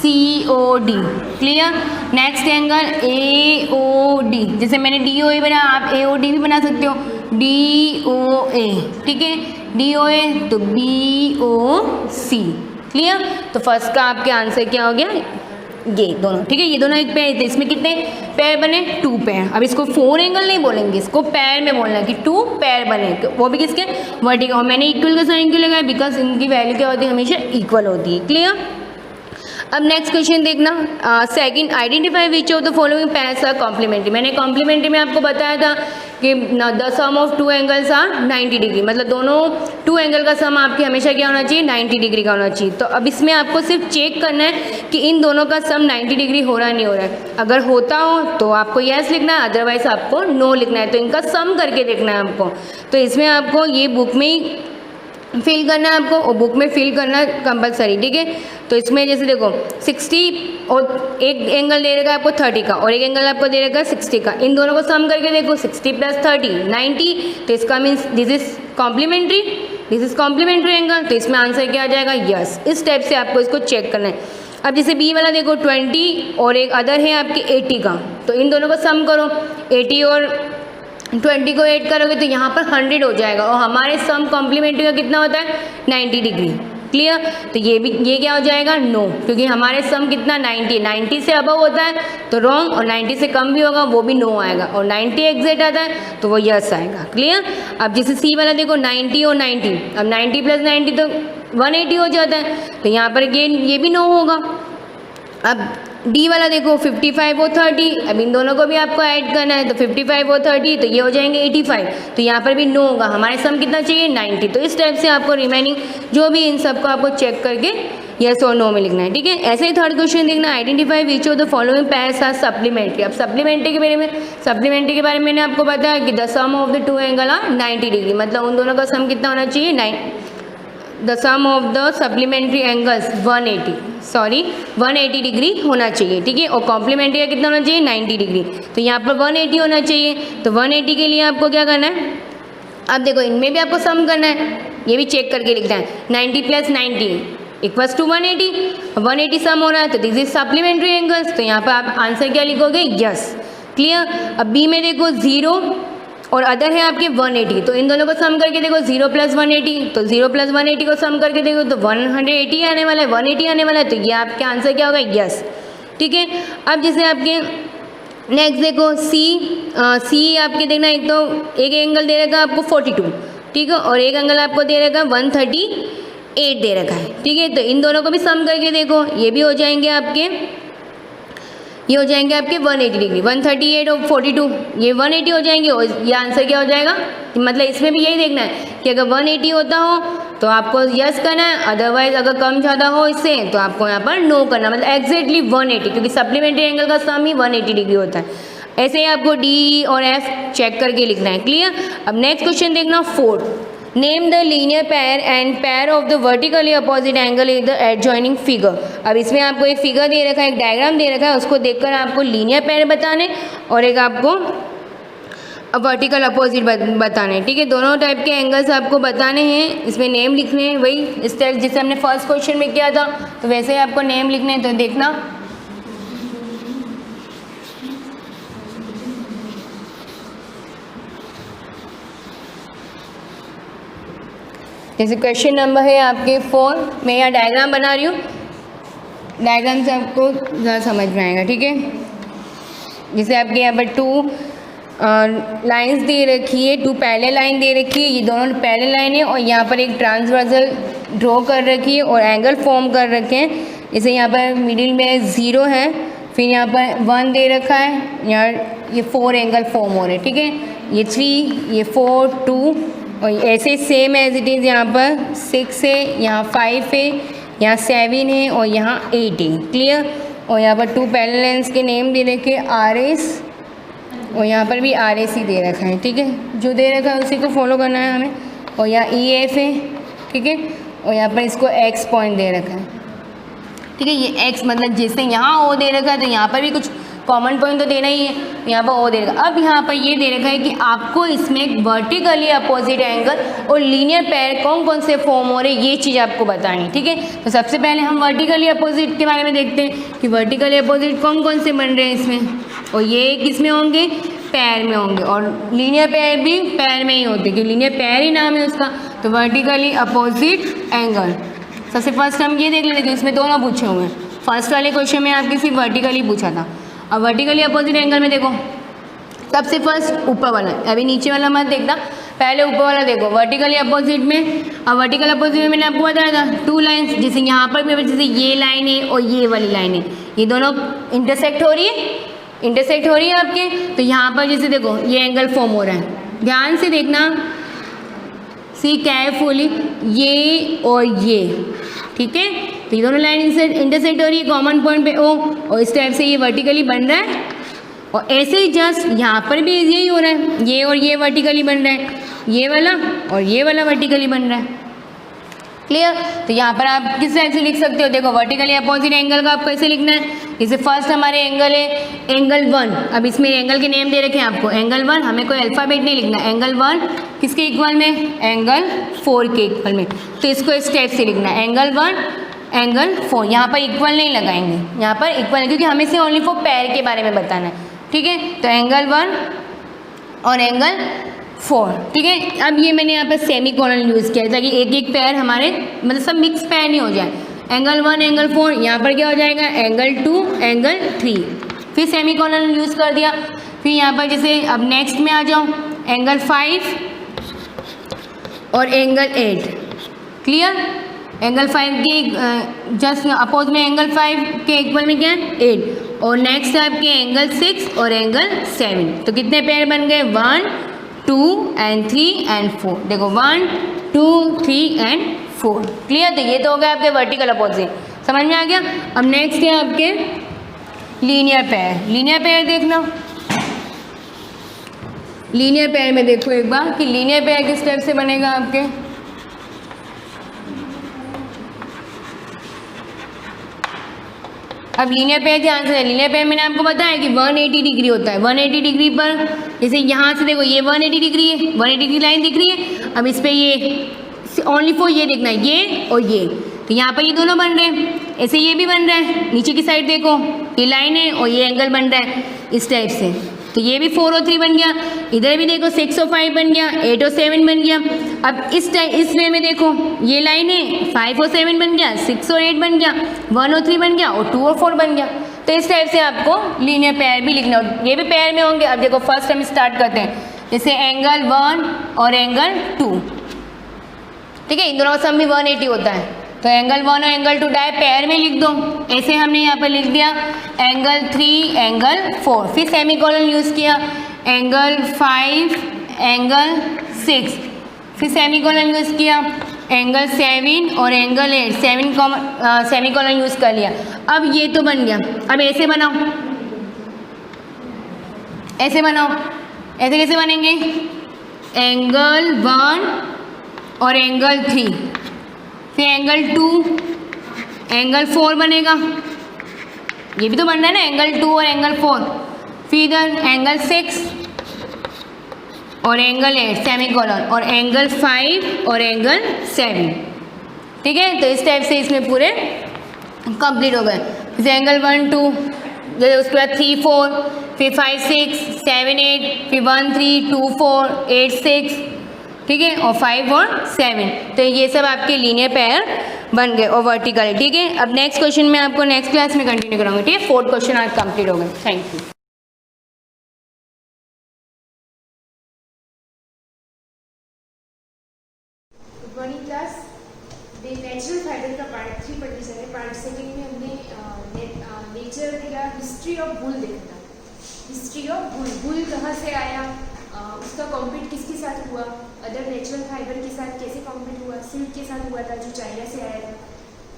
COD, clear. Next angle AOD, जैसे मैंने DOA बनाया, आप AOD भी बना सकते हो, DOA, ठीक है, DOA तो BOC, क्लियर। तो फर्स्ट का आपके आंसर क्या हो गया, ये दोनों, ठीक है। ये दोनों एक पैर थे, इसमें कितने पैर बने, 2 पैर। अब इसको 4 एंगल नहीं बोलेंगे, इसको पैर में बोलना है कि 2 पैर बने, वो भी किसके, वर्टिकल। और मैंने इक्वल का साइन क्यों लगाया, बिकॉज इनकी वैल्यू क्या होती है, हमेशा इक्वल होती है, क्लियर। अब नेक्स्ट क्वेश्चन देखना, second, identify which of the following pairs are complementary. मैंने कॉम्प्लीमेंट्री में आपको बताया था कि the sum of 2 angles are 90 degree, मतलब दोनों 2 एंगल का सम आपके हमेशा क्या होना चाहिए, 90 डिग्री का होना चाहिए। तो अब इसमें आपको सिर्फ चेक करना है कि इन दोनों का सम 90 डिग्री हो रहा है नहीं हो रहा है। अगर होता हो तो आपको यस लिखना है, अदरवाइज आपको नो लिखना है। तो इनका सम करके देखना है आपको। तो इसमें आपको ये बुक में ही फिल करना है आपको, और बुक में फिल करना कंपलसरी, ठीक है। तो इसमें जैसे देखो 60 और एक एंगल दे रखा है आपको 30 का, और एक एंगल आपको दे रखा है 60 का। इन दोनों को सम करके देखो, 60 + 30 90, तो इसका means this is complementary, this is complementary angle, तो इसमें आंसर क्या आ जाएगा, यस। इस टाइप से आपको इसको चेक करना है। अब जैसे बी वाला देखो 20 और एक अदर है आपके 80 का, तो इन दोनों को सम करो, 80 और 20 को ऐड करोगे तो यहाँ पर 100 हो जाएगा, और हमारे सम कॉम्प्लीमेंट्री का कितना होता है 90 डिग्री। क्लियर? तो ये क्या हो जाएगा, नो, क्योंकि हमारे सम कितना 90 से अबव होता है तो रॉन्ग, और 90 से कम भी होगा वो भी नो आएगा, और 90 एग्जैक्ट आता है तो वो यस आएगा। क्लियर? अब जैसे सी वाला देखो 90 और 90, अब 90 + 90 तो 180 हो जाता है, तो यहाँ पर ये भी नो होगा। अब डी वाला देखो 55 और 30, अब इन दोनों को भी आपको ऐड करना है, तो 55 और 30 तो ये हो जाएंगे 85, तो यहाँ पर भी नो होगा, हमारे सम कितना चाहिए 90। तो इस टाइप से आपको रिमेनिंग जो भी इन सबको आपको चेक करके यस और नो में लिखना है। ठीक है? ऐसे ही थर्ड क्वेश्चन देखना, identify which of the following pairs are supplementary. अब सप्लीमेंट्री के बारे में मैंने आपको बताया कि the sum of the two angle are 90 degree, मतलब उन दोनों का सम कितना होना चाहिए, the sum of the supplementary angles 180 degree होना चाहिए। ठीक है? और कॉम्प्लीमेंट्री का कितना होना चाहिए 90 डिग्री, तो यहाँ पर 180 होना चाहिए। तो 180 के लिए आपको क्या करना है, अब देखो इनमें भी आपको सम करना है, ये भी चेक करके लिखना है, 90 + 90 = 180, 180 सम हो रहा है, तो दिस इज सप्लीमेंट्री एंगल्स, तो यहाँ पर आप आंसर क्या लिखोगे, यस। क्लियर? अब बी में देखो 0 और अदर है आपके 180, तो इन दोनों को सम करके देखो 0 + 180, तो 0 + 180 को सम करके देखो तो 180 आने वाला है, 180 आने वाला है, तो ये आपका आंसर क्या होगा, यस। ठीक है? अब जैसे आपके नेक्स्ट देखो सी आपके देखना, एक एंगल दे रखा है आपको 42, ठीक है, और एक एंगल आपको दे रखा है 138 दे रखा है। ठीक है? तो इन दोनों को भी सम करके देखो, ये भी हो जाएंगे आपके 180 डिग्री, 138 और 42 ये 180 हो जाएंगे, और ये आंसर क्या हो जाएगा, मतलब इसमें भी यही देखना है कि अगर 180 होता हो तो आपको यस करना है, अदरवाइज अगर कम ज़्यादा हो इससे तो आपको यहाँ पर नो करना, मतलब एग्जैक्टली 180, क्योंकि सप्लीमेंट्री एंगल का सम ही 180 डिग्री होता है। ऐसे ही आपको डी और एफ चेक करके लिखना है। क्लियर? अब नेक्स्ट क्वेश्चन देखना 4, name the linear pair and pair of the vertically opposite angle in the adjoining figure. अब इसमें आपको एक फिगर दे रखा है, एक डायग्राम दे रखा है, उसको देखकर आपको लीनियर पेयर बताने और एक आपको वर्टिकल अपोजिट बताने। ठीक है? दोनों टाइप के एंगल्स आपको बताने हैं, इसमें नेम लिखने हैं, वही इस टाइप जैसे हमने फर्स्ट क्वेश्चन में किया था, तो वैसे ही आपको नेम लिखने हैं। तो देखना जैसे क्वेश्चन नंबर है आपके 4, मैं यहाँ डायग्राम बना रही हूँ, डायग्राम से आपको ज़्यादा समझ में आएगा। ठीक है? जैसे आपके यहाँ पर 2 लाइंस दे रखी है, 2 पैरेलल लाइन दे रखी है, ये दोनों पैरेलल लाइन है, और यहाँ पर एक ट्रांसवर्सल ड्रॉ कर रखी है और एंगल फॉर्म कर रखे हैं। जैसे यहाँ पर मिडिल में 0 है, फिर यहाँ पर 1 दे रखा है, यहाँ ये 4 एंगल फॉर्म हो रहे हैं। ठीक है? ये 3, ये 4, 2, और ऐसे सेम एज इट इज़ यहाँ पर 6 है, यहाँ 5 है, यहाँ 7 है, और यहाँ 8 है। क्लियर? और यहाँ पर 2 पैरेलल लाइंस के नेम दे रखे RS, और यहाँ पर भी RS ही दे रखा है। ठीक है? जो दे रखा है उसी को फॉलो करना है हमें। और यहाँ EF है। ठीक है? और यहाँ पर इसको X पॉइंट दे रखा है। ठीक है? ये X मतलब जैसे यहाँ O दे रखा है तो यहाँ पर भी कुछ कॉमन पॉइंट तो देना ही है, यहाँ पर O दे रखा। अब यहाँ पर ये दे रखा है कि आपको इसमें वर्टिकली अपोजिट एंगल और लीनियर पेयर कौन कौन से फॉर्म हो रहे हैं, ये चीज़ आपको बतानी। ठीक है? तो सबसे पहले हम वर्टिकली अपोजिट के बारे में देखते हैं कि वर्टिकली अपोजिट कौन कौन से बन रहे हैं इसमें, और ये किस में होंगे, पैर में होंगे, और लीनियर पेयर भी पैर में ही होते हैं, क्योंकि लीनियर पेयर ही नाम है उसका। तो वर्टिकली अपोजिट एंगल, सबसे फर्स्ट हम ये देख लेते हैं, इसमें दोनों पूछे हुए हैं। फर्स्ट वाले क्वेश्चन में आपके सिर्फ वर्टिकली पूछा था। अब वर्टिकली अपोजिट एंगल में देखो, सबसे फर्स्ट ऊपर वाला, अभी नीचे वाला मत देखना, पहले ऊपर वाला देखो वर्टिकली अपोजिट में। अब वर्टिकल अपोजिट में मैंने आपको बताया था 2 लाइंस, जैसे यहाँ पर भी जैसे ये लाइन है और ये वाली लाइन है, ये दोनों इंटरसेक्ट हो रही है आपके। तो यहाँ पर जैसे देखो ये एंगल फॉर्म हो रहा है, ध्यान से देखना, सी केयरफुली, ये और ये। ठीक है? तो ये दोनों लाइन इंटरसेक्ट हो रही है कॉमन पॉइंट पे O, और इस टाइप से ये वर्टिकली बन रहा है। और ऐसे ही जस्ट यहाँ पर भी यही हो रहा है, ये और ये वर्टिकली बन रहा है, ये वाला और ये वाला वर्टिकली बन रहा है। क्लियर। तो यहाँ पर आप किस टाइप से लिख सकते हो, देखो वर्टिकली अपोजिट एंगल का आप कैसे लिखना है, जैसे फर्स्ट हमारे एंगल है एंगल 1, अब इसमें एंगल के नेम दे रखे हैं आपको, एंगल 1 हमें कोई अल्फ़ाबेट नहीं लिखना, एंगल 1 किसके इक्वल में, एंगल 4 के इक्वल में, तो इसको इस टाइप से लिखना है एंगल 1 एंगल 4, यहाँ पर इक्वल नहीं लगाएंगे, यहाँ पर इक्वल क्योंकि हमें से ओनली फॉर पैर के बारे में बताना है, ठीक है। तो एंगल 1 और एंगल 4, ठीक है। अब ये मैंने यहाँ पर सेमी कॉलन यूज़ किया है ताकि एक एक पैर हमारे मतलब सब मिक्स पैर नहीं हो जाए, एंगल 1 एंगल 4, यहाँ पर क्या हो जाएगा एंगल 2 एंगल 3, फिर सेमी कॉलन यूज़ कर दिया, फिर यहाँ पर जैसे अब नेक्स्ट में आ जाओ एंगल 5 और एंगल 8, क्लियर। एंगल 5 के जस्ट अपोज में एंगल 5 के इक्वल में क्या है 8, और नेक्स्ट है आपके एंगल 6 और एंगल 7, तो कितने पैर बन गए 1 2 and 3 and 4, देखो 1 2 3 and 4, क्लियर। तो ये तो हो गया आपके वर्टिकल अपोजिट, समझ में आ गया। अब नेक्स्ट है आपके लीनियर पैर, लीनियर पैर देखना, लीनियर पैर में देखो एक बार कि लीनियर पैर किस टाइप से बनेगा आपके, अब लीनियर पेयर ध्यान से, लीनियर पेयर मैंने आपको बताया कि 180 डिग्री होता है, 180 डिग्री पर जैसे यहाँ से देखो ये 180 डिग्री है, 180 डिग्री लाइन दिख रही है, अब इस पर ये ओनली फॉर ये देखना है ये और ये, तो यहाँ पर ये दोनों बन रहे हैं, ऐसे ये भी बन रहा है, नीचे की साइड देखो ये लाइन है और ये एंगल बन रहा है इस टाइप से, तो ये भी 4 और 3 बन गया, इधर भी देखो 6 और 5 बन गया, 8 और 7 बन गया। अब इस वे में देखो ये लाइन है 5 और 7 बन गया, 6 और 8 बन गया, 1 और 3 बन गया और 2 और 4 बन गया। तो इस टाइप से आपको लीनियर पेयर भी लिखना हो, ये भी पेयर में होंगे। अब देखो फर्स्ट हम स्टार्ट करते हैं, जैसे एंगल 1 और एंगल 2, ठीक है, इन दोनों का सम भी 180 होता है, तो एंगल 1 और एंगल 2 डायरेक्ट पेयर में लिख दो, ऐसे हमने यहाँ पर लिख दिया एंगल 3 एंगल 4, फिर सेमी कॉलन यूज़ किया एंगल 5 एंगल 6, फिर सेमी कॉलन यूज़ किया एंगल 7 और एंगल 8, सेमी कॉलन यूज़ कर लिया। अब ये तो बन गया, अब ऐसे बनाओ, ऐसे बनाओ, ऐसे कैसे बनेंगे एंगल 1 और एंगल 3, फिर एंगल 2 एंगल 4 बनेगा, ये भी तो बन रहा है ना एंगल 2 और एंगल 4, फिर इधर एंगल 6 और एंगल 8 सेमी कॉलन, और एंगल 5 और एंगल 7, ठीक है। तो इस टाइप से इसमें पूरे कंप्लीट हो गए, जैसे एंगल 1 2, जैसे उसके बाद 3 4, फिर 5 6 7 8, फिर 1 3 2 4 8 6, ठीक है, और 5 और 7, तो ये सब आपके लीनियर पेयर बन गए और वर्टिकल, ठीक है। अब नेक्स्ट क्वेश्चन में आपको नेक्स्ट क्लास में कंटिन्यू कराऊंगा, ठीक है। 4th क्वेश्चन आज कंप्लीट हो गए, thank you.
Good morning class. Natural fibre का पार्ट 3 पढ़ने जा रहे हैं। पार्ट सेकेंड में हमने नेचर या हिस्ट्री ऑफ वूल देखा था। हिस्ट्री ऑफ वूल, वूल कहाँ से आया, उसका कॉम्पीट किसके साथ हुआ, अदर नेचुरल फाइबर के साथ कैसे कॉम्पीट हुआ, सिल्क के साथ हुआ था जो चाइना से आया था,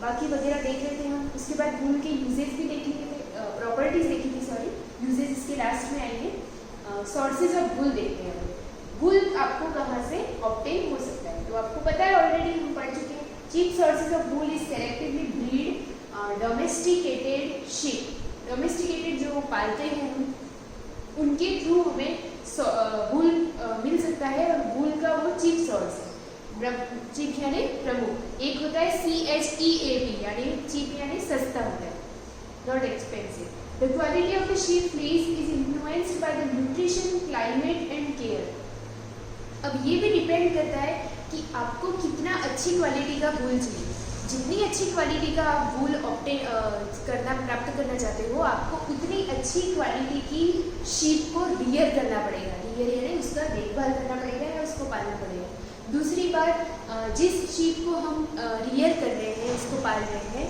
बाकी वगैरह देख लेते हैं हम। उसके बाद वूल के यूजेस भी देख लेते थे, प्रॉपर्टीज देखी थी, सॉरी यूजेस इसके लास्ट में आएंगे। सोर्सेज ऑफ वूल देखते हैं। वूल आपको कहाँ से ऑब्टेन हो सकता है, तो आपको पता है ऑलरेडी, हम पढ़ चुके हैं। Cheap sources of wool is selectively breed domesticated sheep, domesticated जो पालते हैं हम, उनके थ्रू हमें वूल मिल सकता है, और वूल का वो चीप सोर्स है। चीप यानी प्रमुख, एक होता है CHEAP यानी चीप यानी सस्ता होता है, not expensive. The quality of the sheep fleece is influenced by the nutrition, climate and care. अब ये भी डिपेंड करता है कि आपको कितना अच्छी क्वालिटी का वूल चाहिए। जितनी अच्छी क्वालिटी का आप वूल प्राप्त करना चाहते हो, आपको उतनी अच्छी क्वालिटी की शीप को रियर करना पड़ेगा। रियर यानी उसका देखभाल करना पड़ेगा या उसको पालना पड़ेगा। दूसरी बात, जिस शीप को हम रियर कर रहे हैं, उसको पाल रहे हैं,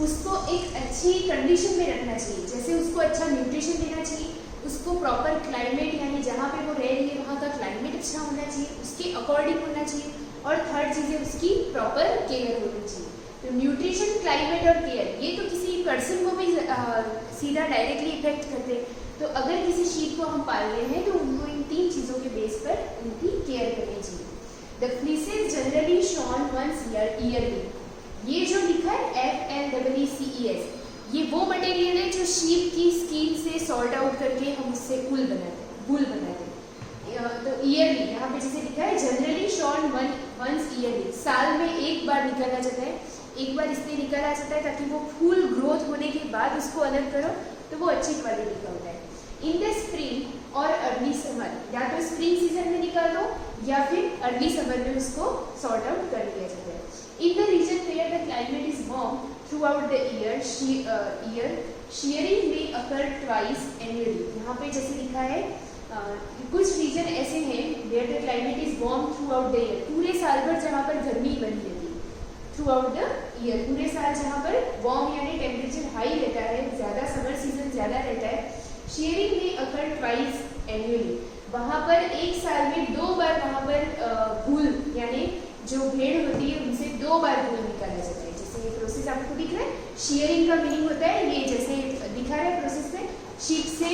उसको एक अच्छी कंडीशन में रखना चाहिए। जैसे उसको अच्छा न्यूट्रिशन देना चाहिए, उसको प्रॉपर क्लाइमेट यानी जहाँ पे वो रह रही है वहाँ का क्लाइमेट अच्छा होना चाहिए, उसके अकॉर्डिंग होना चाहिए, और थर्ड चीज़ है उसकी प्रॉपर केयर होनी चाहिए। तो न्यूट्रिशन, क्लाइमेट और केयर, ये तो किसी पर्सन को भी सीधा डायरेक्टली इफेक्ट करते हैं। तो अगर किसी शीप को हम पाल रहे हैं तो उनको इन 3 चीज़ों के बेस पर उनकी केयर करनी चाहिए। The the fleeces generally shorn once yearly. ये जो लिखा है FLEECES, ये वो मटेरियल है जो शीप की स्किन से सॉर्ट आउट करके हम उससे वूल बनाते हैं। तो ईयरली यहाँ पे जैसे लिखा है जनरली शॉन वंस ईयरली, साल में एक बार निकाला जाता है। एक बार इसलिए निकाला जाता है ताकि वो फुल ग्रोथ होने के बाद उसको अलग करो तो वो अच्छी क्वालिटी का होता है। इन द स्प्रिंग और अर्ली समर, या तो स्प्रिंग सीजन में निकाल दो या फिर अर्ली समर में उसको सॉर्ट आउट कर दिया जाता है। In the region where the climate is warm throughout the year, shearing may occur twice annually। यहाँ पे जैसे लिखा है कुछ रीजन ऐसे हैं where the climate is warm throughout the year, पूरे साल भर जहाँ पर गर्मी बनी रहती है। थ्रू आउट द ईयर, पूरे साल जहाँ पर वार्म यानी टेम्परेचर हाई रहता है, ज़्यादा समर सीजन ज़्यादा रहता है। शेयरिंग में अकर ट्वाइस एनुअली, वहाँ पर एक साल में 2 बार वहाँ पर वूल यानी जो भेड़ होती है उनसे 2 बार वूल निकाला जाता है। जैसे ये प्रोसेस आपको दिख रहा है, शेयरिंग का मीनिंग होता है ये जैसे दिखा रहा है प्रोसेस में, शीप से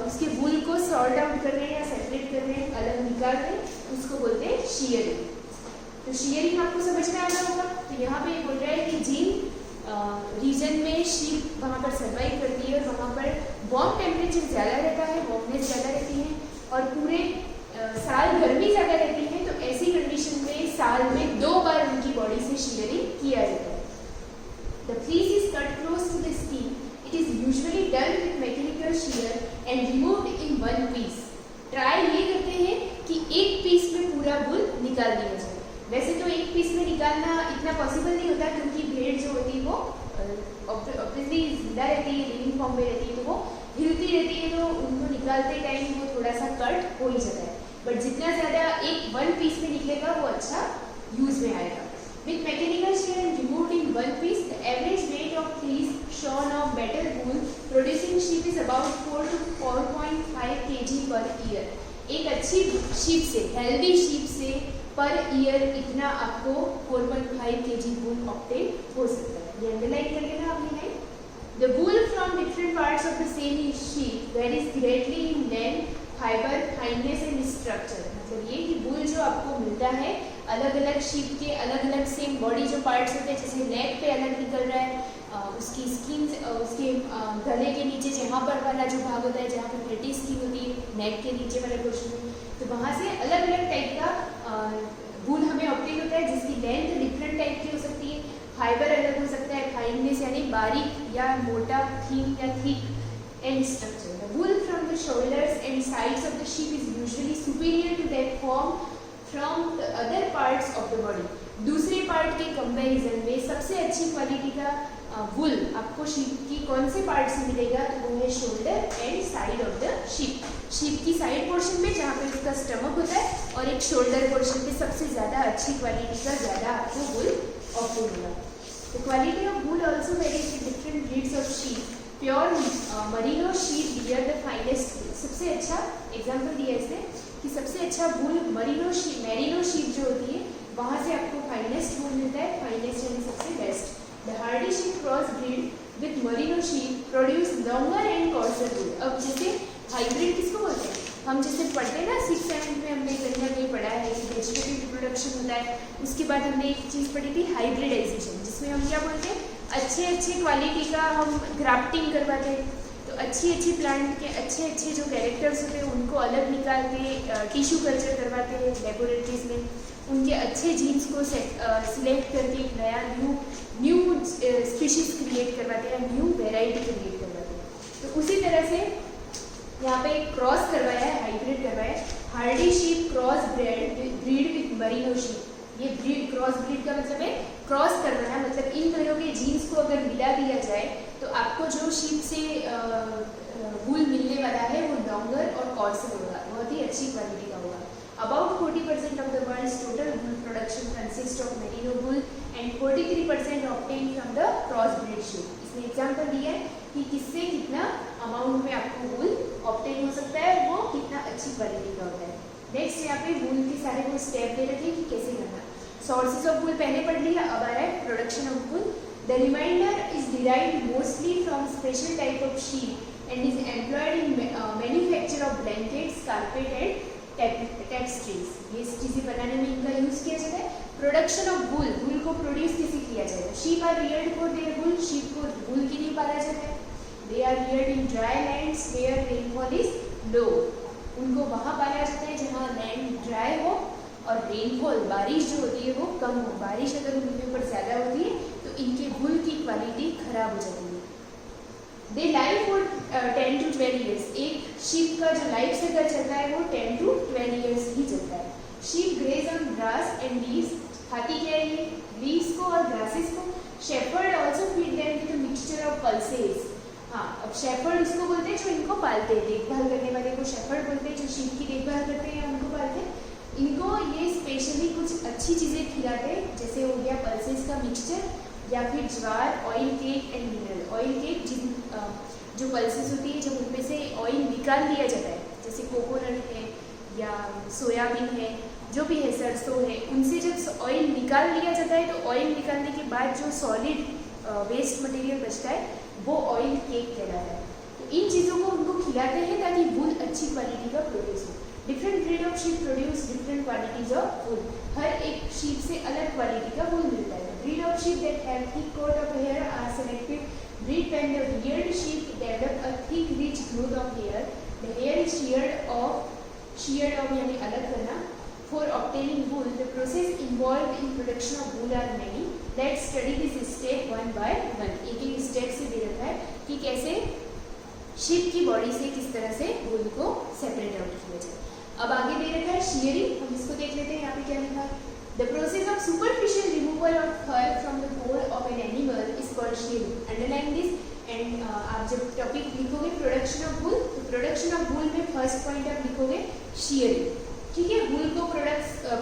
उसके वूल को सॉर्ट आउट कर रहे हैं या सेपरेट कर रहे हैं, अलग निकाल रहे हैं, उसको बोलते हैं शेयरिंग। तो शेयरिंग आपको समझ में आ रहा होगा। तो यहाँ पे बोल रहा है कि जिन रीजन में शीप वहाँ पर सर्वाइव करती है और वहाँ पर वार्म टेम्परेचर ज़्यादा रहता है, वार्मनेस ज़्यादा रहती है और पूरे साल गर्मी ज़्यादा रहती है, तो ऐसी कंडीशन में साल में 2 बार उनकी बॉडी से शेयरिंग किया जाता है। The fleece is cut close to the skin. It is usually done with mechanical shear and removed in one piece। Try ये करते हैं कि एक पीस में पूरा वूल निकाल दिया जाए। वैसे तो एक पीस में निकालना इतना पॉसिबल नहीं होता क्योंकि भेड़ जो होती है वो ऑब्वियसली जिंदा रहती है, लिविंग फॉर्म में रहती है, तो वो हिलती रहती है, तो उनको निकालते टाइम वो थोड़ा सा कट हो ही जाता है। बट जितना ज़्यादा एक 1 पीस में निकलेगा वो अच्छा यूज में आएगा। With mechanical shear and removed in one piece, the average weight of fleece shorn of better wool producing sheep is about 4 to 4.5 kg per year। एक अच्छी शीप से, हेल्दी शीप से पर ईयर इतना आपको 4.5 kg वूल obtain हो सकता है। ये अंडरलाइन कर लेना आप ये line. The wool from different parts of the same sheep varies greatly in length, fiber, fineness and structure। मतलब ये कि वूल जो आपको मिलता है अलग अलग शीप के अलग अलग सेम बॉडी जो पार्ट्स होते हैं, जैसे नेक पे अलग निकल रहा है, उसकी स्किन उसके गले के नीचे जहाँ पर वाला जो भाग होता है जहाँ पर प्लेटी स्किन होती है नेक के नीचे वाले पोर्शन में, तो वहाँ से अलग अलग टाइप का वूल हमें ऑब्टेन होता है जिसकी लेंथ डिफरेंट टाइप की हो सकती है, फाइबर अलग हो सकता है, फाइननेस यानी बारीक या मोटा, थिन या thick, and structure. The wool from the shoulders and sides of the sheep is usually superior to that formed from the other parts of the body। दूसरे पार्ट के कंपैरिजन में सबसे अच्छी क्वालिटी का वुल आपको शीप की कौन से पार्ट से मिलेगा, तो वो है shoulder and side of the sheep. Sheep की साइड पोर्शन में जहाँ पे उसका स्टमक होता है और एक शोल्डर पोर्शन पे सबसे ज़्यादा अच्छी क्वालिटी का ज़्यादा आपको वुल ऑब्टेन होगा। The quality of wool also varies with different breeds of sheep। Pure merino sheep bear the finest wool. सबसे अच्छा एग्जाम्पल दिया इसने कि सबसे अच्छा वूल मरीनो शीप जो होती है वहाँ से आपको फाइनेस्ट वूल मिलता है, फाइनेस्ट यानी सबसे best. The hardy sheep cross breed with merino sheep produce longer and coarser wool. अब जैसे हाइब्रिड किसको बोलते हैं, हम जैसे पढ़ते हैं ना 6-7 में हमने कहीं ना कहीं पढ़ा है कि वेजिटेटिव रिप्रोडक्शन होता है, उसके बाद हमने एक चीज़ पढ़ी थी हाइब्रिडाइजेशन, जिसमें हम क्या बोलते हैं अच्छे क्वालिटी का हम ग्राफ्टिंग करवाते हैं। तो अच्छी प्लांट के अच्छे जो कैरेक्टर्स होते हैं उनको अलग निकाल के टिश्यू कल्चर करवाते हैं लेबोरेटरीज में, उनके अच्छे जीन्स को सिलेक्ट करके एक नया न्यू स्पीशीज क्रिएट करवाते हैं, न्यू वेराइटी क्रिएट करवाते हैं। तो उसी तरह से यहाँ पे क्रॉस करवाया है, हाइब्रिड करवाया है, Hardy sheep cross breed with merino sheep. ये ब्रीड क्रॉस ब्रीड का मतलब है क्रॉस करवाना, मतलब इन दोनों के जीन्स को अगर मिला दिया जाए तो आपको जो शीप से वूल मिलने वाला है वो लॉन्गर और कॉर्सर होगा, बहुत ही अच्छी क्वालिटी का होगा। About 40% of the world's total wool production consists of merino wool and 43% obtained from the crossbred sheep। इसने एग्जाम्पल दिया है कि किससे कितना अमाउंट में आपको वूल ऑब्टेन हो सकता है, वो कितना अच्छी क्वालिटी का होता है। नेक्स्ट यहाँ पे वूल के सारे वो स्टेप दे रखे कि कैसे करना। सोर्सेज ऑफ वूल पहले पढ़ लिया, अब आ रहा है production of wool. The remainder is derived mostly from special type of sheep and is employed in manufacture of blankets, carpet and textiles, ये चीज़ें बनाने में इनका यूज़ किया जाता है। प्रोडक्शन ऑफ वूल, वूल को प्रोड्यूस कैसे किया जाएगा? Sheep are reared for their wool, sheep को वूल के लिए पाला जाता है। They are reared in dry lands where rainfall is low, उनको वहाँ पाला जाता है जहाँ लैंड ड्राई हो और रेनफॉल, बारिश जो होती है वो कम हो। बारिश अगर उनके ऊपर ज़्यादा होती है तो इनके वूल की क्वालिटी खराब हो जाती है। दे लाइव फॉर 10 to 12 ईयर्स, एक शीप का जो लाइफ साइकिल चलता है वो 10 to 12 ईयर्स ही चलता है। Sheep graze on grass and leaves, खाती क्या है ये? लीव्स को और ग्रासेस को। Shepherd also feed them with mixture of pulses, हाँ अब शेफर्ड उसको बोलते हैं जो इनको पालते हैं, देखभाल करने वाले को शेफर्ड बोलते हैं, जो शीप की देखभाल करते हैं उनको पालते हैं। इनको ये स्पेशली कुछ अच्छी चीज़ें खिलाते हैं, जैसे हो गया पल्सेस का मिक्सचर या फिर ज्वार, oil cake and mineral. Oil cake जो पल्सेस होती है जब उनमें से ऑयल निकाल लिया जाता है, जैसे कोकोनट है या सोयाबीन है, जो भी है सरसों है, उनसे जब ऑयल निकाल लिया जाता है तो ऑयल निकालने के बाद जो सॉलिड वेस्ट मटेरियल बचता है वो ऑयल केक कहलाता है। तो इन चीज़ों को उनको खिलाते हैं ताकि वूल अच्छी क्वालिटी का प्रोड्यूस हो। Different breed of sheep produce different qualities of wool, हर एक शीप से अलग क्वालिटी का वूल मिलता है। Breed of sheep that have thick coat of hair are selected breed when the reared sheep develop a thick rich growth of hair. The hair is sheared off यानी अलग करना। For obtaining wool, the process involved in production of wool are many. Let's study this step one by one. एक एक step से दे रखा है कि कैसे शीप की बॉडी से किस तरह से वूल को सेपरेट आउट किया जाए। अब आगे दे रखा है शेयरिंग, हम इसको देख लेते हैं। यहाँ पे क्या लिखा है? The process of superficial removal of fur from the coat of an animal is called shearing. Underline this and आप जब टॉपिक लिखोगे प्रोडक्शन ऑफ वूल, तो प्रोडक्शन ऑफ वूल में फर्स्ट पॉइंट आप लिखोगे शेयरिंग, ठीक है। वूल को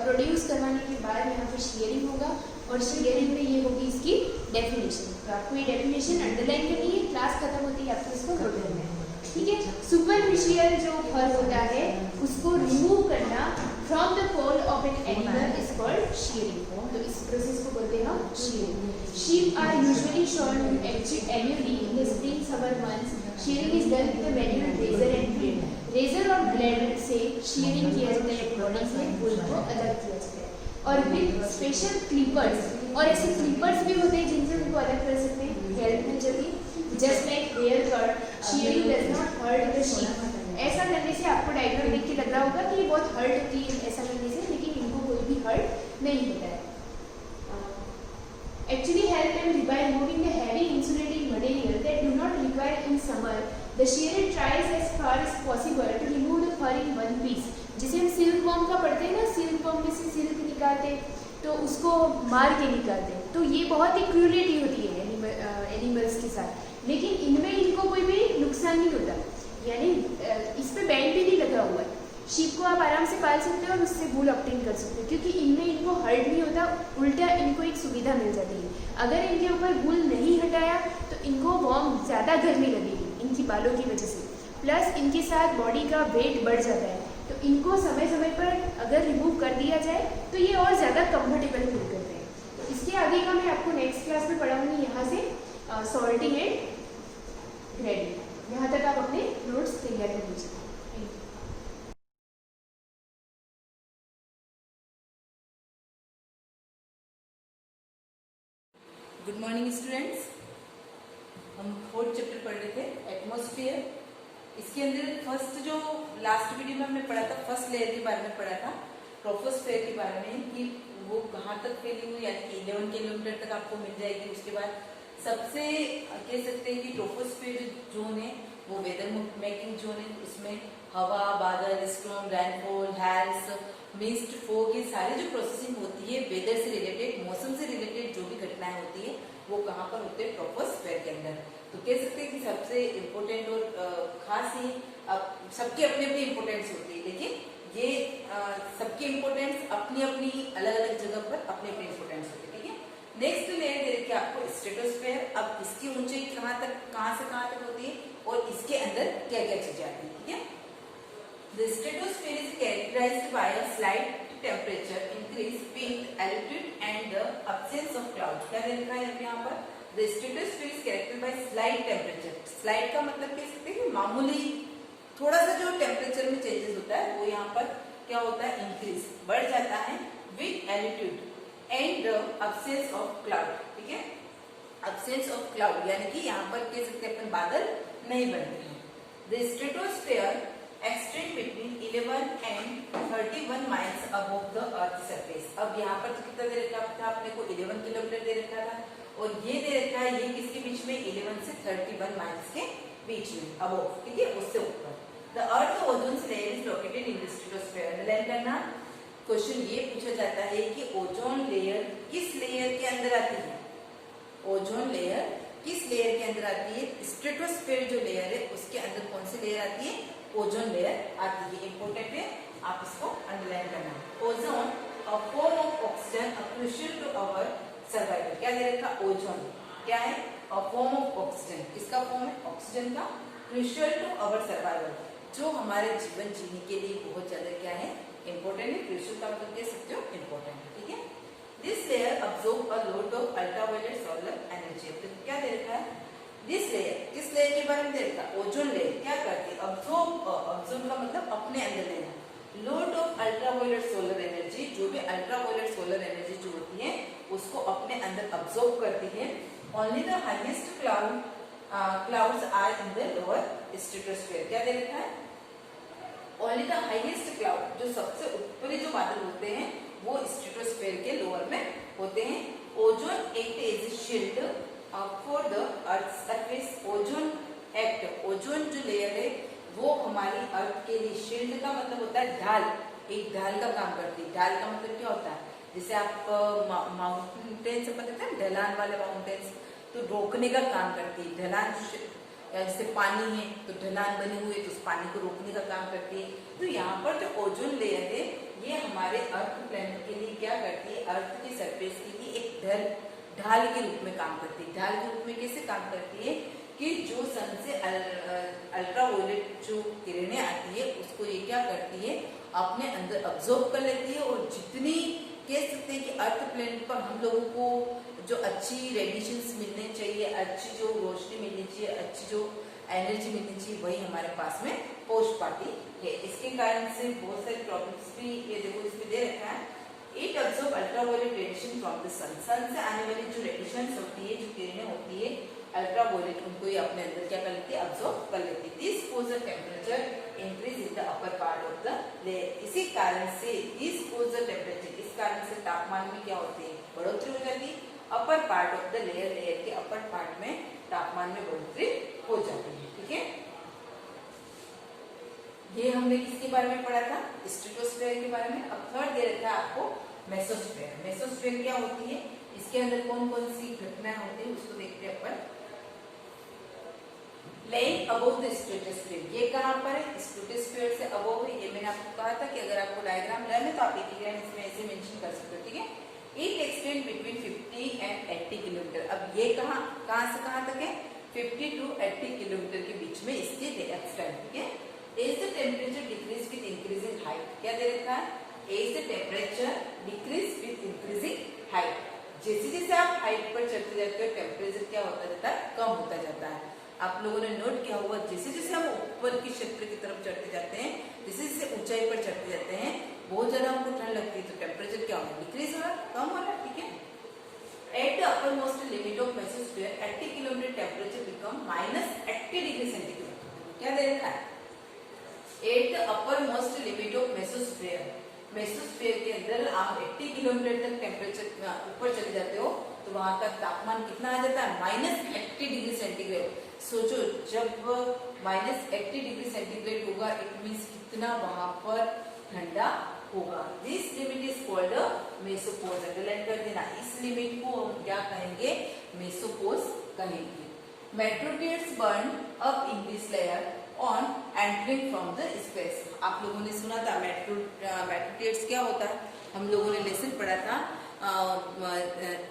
प्रोड्यूस करवाने के बाद यहाँ पे शेयरिंग होगा और शेयरिंग में ये होगी इसकी डेफिनेशन। तो आपको ये डेफिनेशन अंडरलाइन करनी है, क्लास खत्म होती है आपको इसको नोट करना है, ठीक है। सुपरफिशियल जो फर होता है उसको रिमूव करना from the coat of an animal is called shearing. तो इस प्रोसेस को बोलते हैं हम shearing. Sheep are usually shorn annually in the spring summer months. Shearing is done with the manual razor and blade. Razor और blade से shearing किया जाता है, बॉडी से वूल को अलग किया जाता है। और विद स्पेशल क्लिपर्स, और ऐसे क्लिपर्स भी होते हैं जिनसे उनको अलग कर सकते हैं, हेल्प मिल जाती है। Just like haircut, shearing does not hurt the sheep. ऐसा करने से आपको डायग्राम देख के लग रहा होगा कि ये बहुत हर्ट होती है ऐसा करने से, लेकिन इनको कोई भी हर्ट नहीं होता है। Actually help them by removing the heavy insulating material that do not require in summer. The shearer tries as far as possible to remove the fur in one piece. जिसे हम सिल्क वॉर्म का पढ़ते हैं ना, silk worm में से silk निकालते हैं तो उसको मार के निकालते हैं, तो ये बहुत ही क्रूरलिटी होती है एनिमल्स के साथ, लेकिन इनमें इनको कोई भी नुकसान नहीं होता, यानी इस पे बैंड भी नहीं लगा हुआ है। शीप को आप आराम से पाल सकते हो और उससे वूल ऑब्टेन कर सकते हो, क्योंकि इनमें इनको हर्ट नहीं होता, उल्टा इनको एक सुविधा मिल जाती है। अगर इनके ऊपर वूल नहीं हटाया तो इनको वार्म ज़्यादा गर्मी लगेगी इनकी बालों की वजह से, प्लस इनके साथ बॉडी का वेट बढ़ जाता है। तो इनको समय समय पर अगर रिमूव कर दिया जाए तो ये और ज़्यादा कंफर्टेबल फील करते हैं। तो इसके आगे का मैं आपको नेक्स्ट क्लास में पढ़ाऊँगी, यहाँ से सॉर्टिंग एंड ग्रेडिंग। यहाँ तक आप अपने नोट्स तैयार कर लीजिए।
गुड मॉर्निंग स्टूडेंट्स, हम 4th चैप्टर पढ़ रहे थे एटमॉस्फेयर। इसके अंदर फर्स्ट जो लास्ट वीडियो में हमने पढ़ा था, फर्स्ट लेयर के बारे में पढ़ा था, ट्रोपोस्फेयर के बारे में, कि वो कहाँ तक फैली हुई, यानी कि 11 किलोमीटर तक आपको मिल जाएगी। उसके बाद सबसे कह सकते हैं कि ट्रोपोस्फेयर जोन है वो वेदर मेकिंग जोन है। उसमें हवा, बादल, स्टॉर्म, रेनफॉल, हैल्स, मिस्ट, फोग, ये सारी जो प्रोसेसिंग होती है वेदर से रिलेटेड, मौसम से रिलेटेड जो भी घटनाएं होती है वो कहाँ पर होते हैं, ट्रोपोस्फेयर के अंदर। तो कह सकते हैं कि सबसे इम्पोर्टेंट और खास ही, अब सबकी अपनी अपनी इम्पोर्टेंस होती है, लेकिन ये सबकी इम्पोर्टेंस अपनी अपनी अलग अलग जगह पर अपनी अपनी इम्पोर्टेंस होती है, ठीक है। नेक्स्ट लेयर दे रखी है आपको स्ट्रेटोस्फेयर। अब इसकी ऊंचाई कहाँ से कहाँ तक होती है और इसके अंदर क्या क्या चीजें आती है, ठीक है। The stratosphere is characterized by a slight temperature increase, peak altitude and the absence of clouds. क्या लिखा है यहाँ पर? The stratosphere is characterized by slight temperature. Slight का मतलब कह सकते हैं कि मामूली, थोड़ा सा जो टेम्परेचर में चेंजेस होता है वो यहाँ पर क्या होता है, इंक्रीज, बढ़ जाता है with altitude and the absence of cloud, ठीक है, अब्सेंस ऑफ क्लाउड यानी कि यहाँ पर कह सकते हैं अपन बादल नहीं बनते हैं। The stratosphere extend between 11 and 31 miles above the earth surface. अब यहाँ पर तो कितना दे रखा था अपने को, 11 किलोमीटर दे रखा था, और ये दे रखा है ये किसके बीच में, 11 से 31 माइल्स के बीच में, अबव, ठीक है, उससे ऊपर। The earth ozone layer is located in the stratosphere. Underline करना, क्वेश्चन ये पूछा जाता है कि ओजोन लेयर किस लेयर के अंदर आती है, ओजोन लेयर किस लेयर के अंदर आती है, स्ट्रेटोस्फेयर जो लेयर है उसके अंदर कौन सी लेयर आती है, ओजोन लेयर आती है। इंपोर्टेंट है, आप इसको अंडरलाइन करना। Ozone a form of oxygen a crucial to our survival. क्या दे रखा, ओजोन क्या है, अ फॉर्म ऑफ ऑक्सीजन, किसका फॉर्म है, ऑक्सीजन का, क्रूशियल टू आवर सर्वाइवल, जो हमारे जीवन जीने के लिए बहुत ज्यादा क्या है, इंपॉर्टेंट है। क्रूशियल का मतलब कह सकते हो इंपॉर्टेंट है, ठीक है। This layer absorb a lot of ultraviolet solar energy. तो क्या दे रखा है, दिस लेयर, किस लेयर के बारे में दे रखा, ओजोन लेयर क्या करती है, अब्सॉर्ब, अब्सॉर्ब का मतलब अपने अंदर लेना, lot of ultraviolet solar energy, जो भी अल्ट्रावायलेट सोलर एनर्जी जो होती है उसको अपने अंदर अब्सॉर्ब करती है। Only the highest clouds are in the lower stratosphere. क्या दे रखा है, ओनली द हाईएस्ट क्लाउड, जो सबसे ऊपरी जो बादल होते हैं वो स्ट्रेटोस्फेयर के लोअर में होते हैं। Ozone act as shield for the earth surface. Ozone act, ozone जो लेयर है वो हमारी अर्थ के लिए, शील्ड का मतलब होता है ढाल, एक ढाल का काम करती है। ढाल का मतलब क्या होता है, जैसे आप माउंटेन से पता है, ढलान वाले माउंटेन्स, तो रोकने का काम करती है। ढलान जैसे पानी है तो ढलान बनी हुई है तो उस पानी को रोकने का काम करती है। तो यहाँ पर जो ओजोन लेयर है ये हमारे अर्थ प्लैनेट के लिए क्या करती है, अर्थ की सरफेस के लिए एक ढाल के रूप में काम करती है। ढाल के रूप में कैसे काम करती है कि जो सन से अल्ट्रावायलेट जो किरणें आती है उसको ये क्या करती है, अपने अंदर अब्सॉर्ब कर लेती है, और जितनी कह सकते हैं कि अर्थ प्लैनेट पर हम लोगों को जो अच्छी रेडिएशंस मिलने चाहिए, अच्छी जो रोशनी मिलनी चाहिए, अच्छी जो एनर्जी मिलनी चाहिए, वही हमारे पास में पहुंच पाती है। इसके कारण से बहुत सारे प्रॉब्लम्स भी, ये देखो इसमें दे रखा है, it absorb ultraviolet radiation from the sun. Sun से आने वाली जो रेडिएशन होती है, जो किरणें होती है अल्ट्रावायलेट, उनको ये अपने अंदर क्या कर लेती है, अब्सॉर्ब कर लेती है। This cause the temperature increase in the upper part of the layer. इसी कारण से दिस कोज द टेम्परेचर, इस कारण से तापमान में क्या होती है, बढ़ोतरी हो जाती है। अपर part of the layer, layer के अपर पार्ट में तापमान में बढ़ोतरी हो जाती है, ठीक है। ये हमने किसके बारे में पढ़ा था, स्ट्रेटोस्फेयर के बारे में। अब थर्ड दे रखा है आपको मेसोस्फेयर। मेसोस्फेयर क्या होती है, इसके अंदर कौन कौन सी घटनाएं होती है उसको देखते हैं अपन। लेइंग अबव द स्ट्रेटोस्फेयर, ये कहाँ पर है, स्ट्रेटोस्फेयर से अबव है। ये मैंने आपको कहा था कि अगर आपको डायग्राम लेना है तो आप एक इसमें ऐसे मेंशन कर सकते हो, ठीक है। It extend between 50 and 80 kilometre. अब ये कहाँ से कहाँ तक है, 50 to 80 किलोमीटर के बीच में इसकी एक्सटेंड, ठीक है। As the temperature decrease with increasing height, क्या दे रखा है, as the temperature decrease with increasing height. जैसे जैसे आप हाइट पर चढ़ते जाते हो टेम्परेचर क्या होता जाता है, कम होता जाता है। आप लोगों ने नोट किया होगा, जैसे जैसे हम ऊपर की क्षेत्र की तरफ चढ़ते जाते हैं, जैसे जैसे ऊंचाई पर चढ़ते जाते हैं, बहुत ज्यादा हमको ठंड लगती है, तो टेम्परेचर क्या होगा, डिक्रीज हो रहा है, कम हो रहा है, ठीक है। At the upper most limit of mesosphere 80 kilometre temperature become -80 degree centigrade. क्या दे रखा है, at the upper most limit of mesosphere, mesosphere के अंदर आप 80 किलोमीटर तक टेम्परेचर ऊपर चले जाते हो तो वहां का तापमान कितना आ जाता है, -80 डिग्री सेंटीग्रेड। सोचो जब -80 डिग्री सेंटीग्रेड होगा, इट मीन्स कितना वहां पर ठंडा होगा। This limit is called mesopause. Underline कर देना, इस लिमिट को हम क्या कहेंगे, मेसोपोज कहेंगे। Meteorites burn up in this layer on entering from the space. आप लोगों ने सुना था मेट्रोटियर्स क्या होता है, हम लोगों ने लेसन पढ़ा था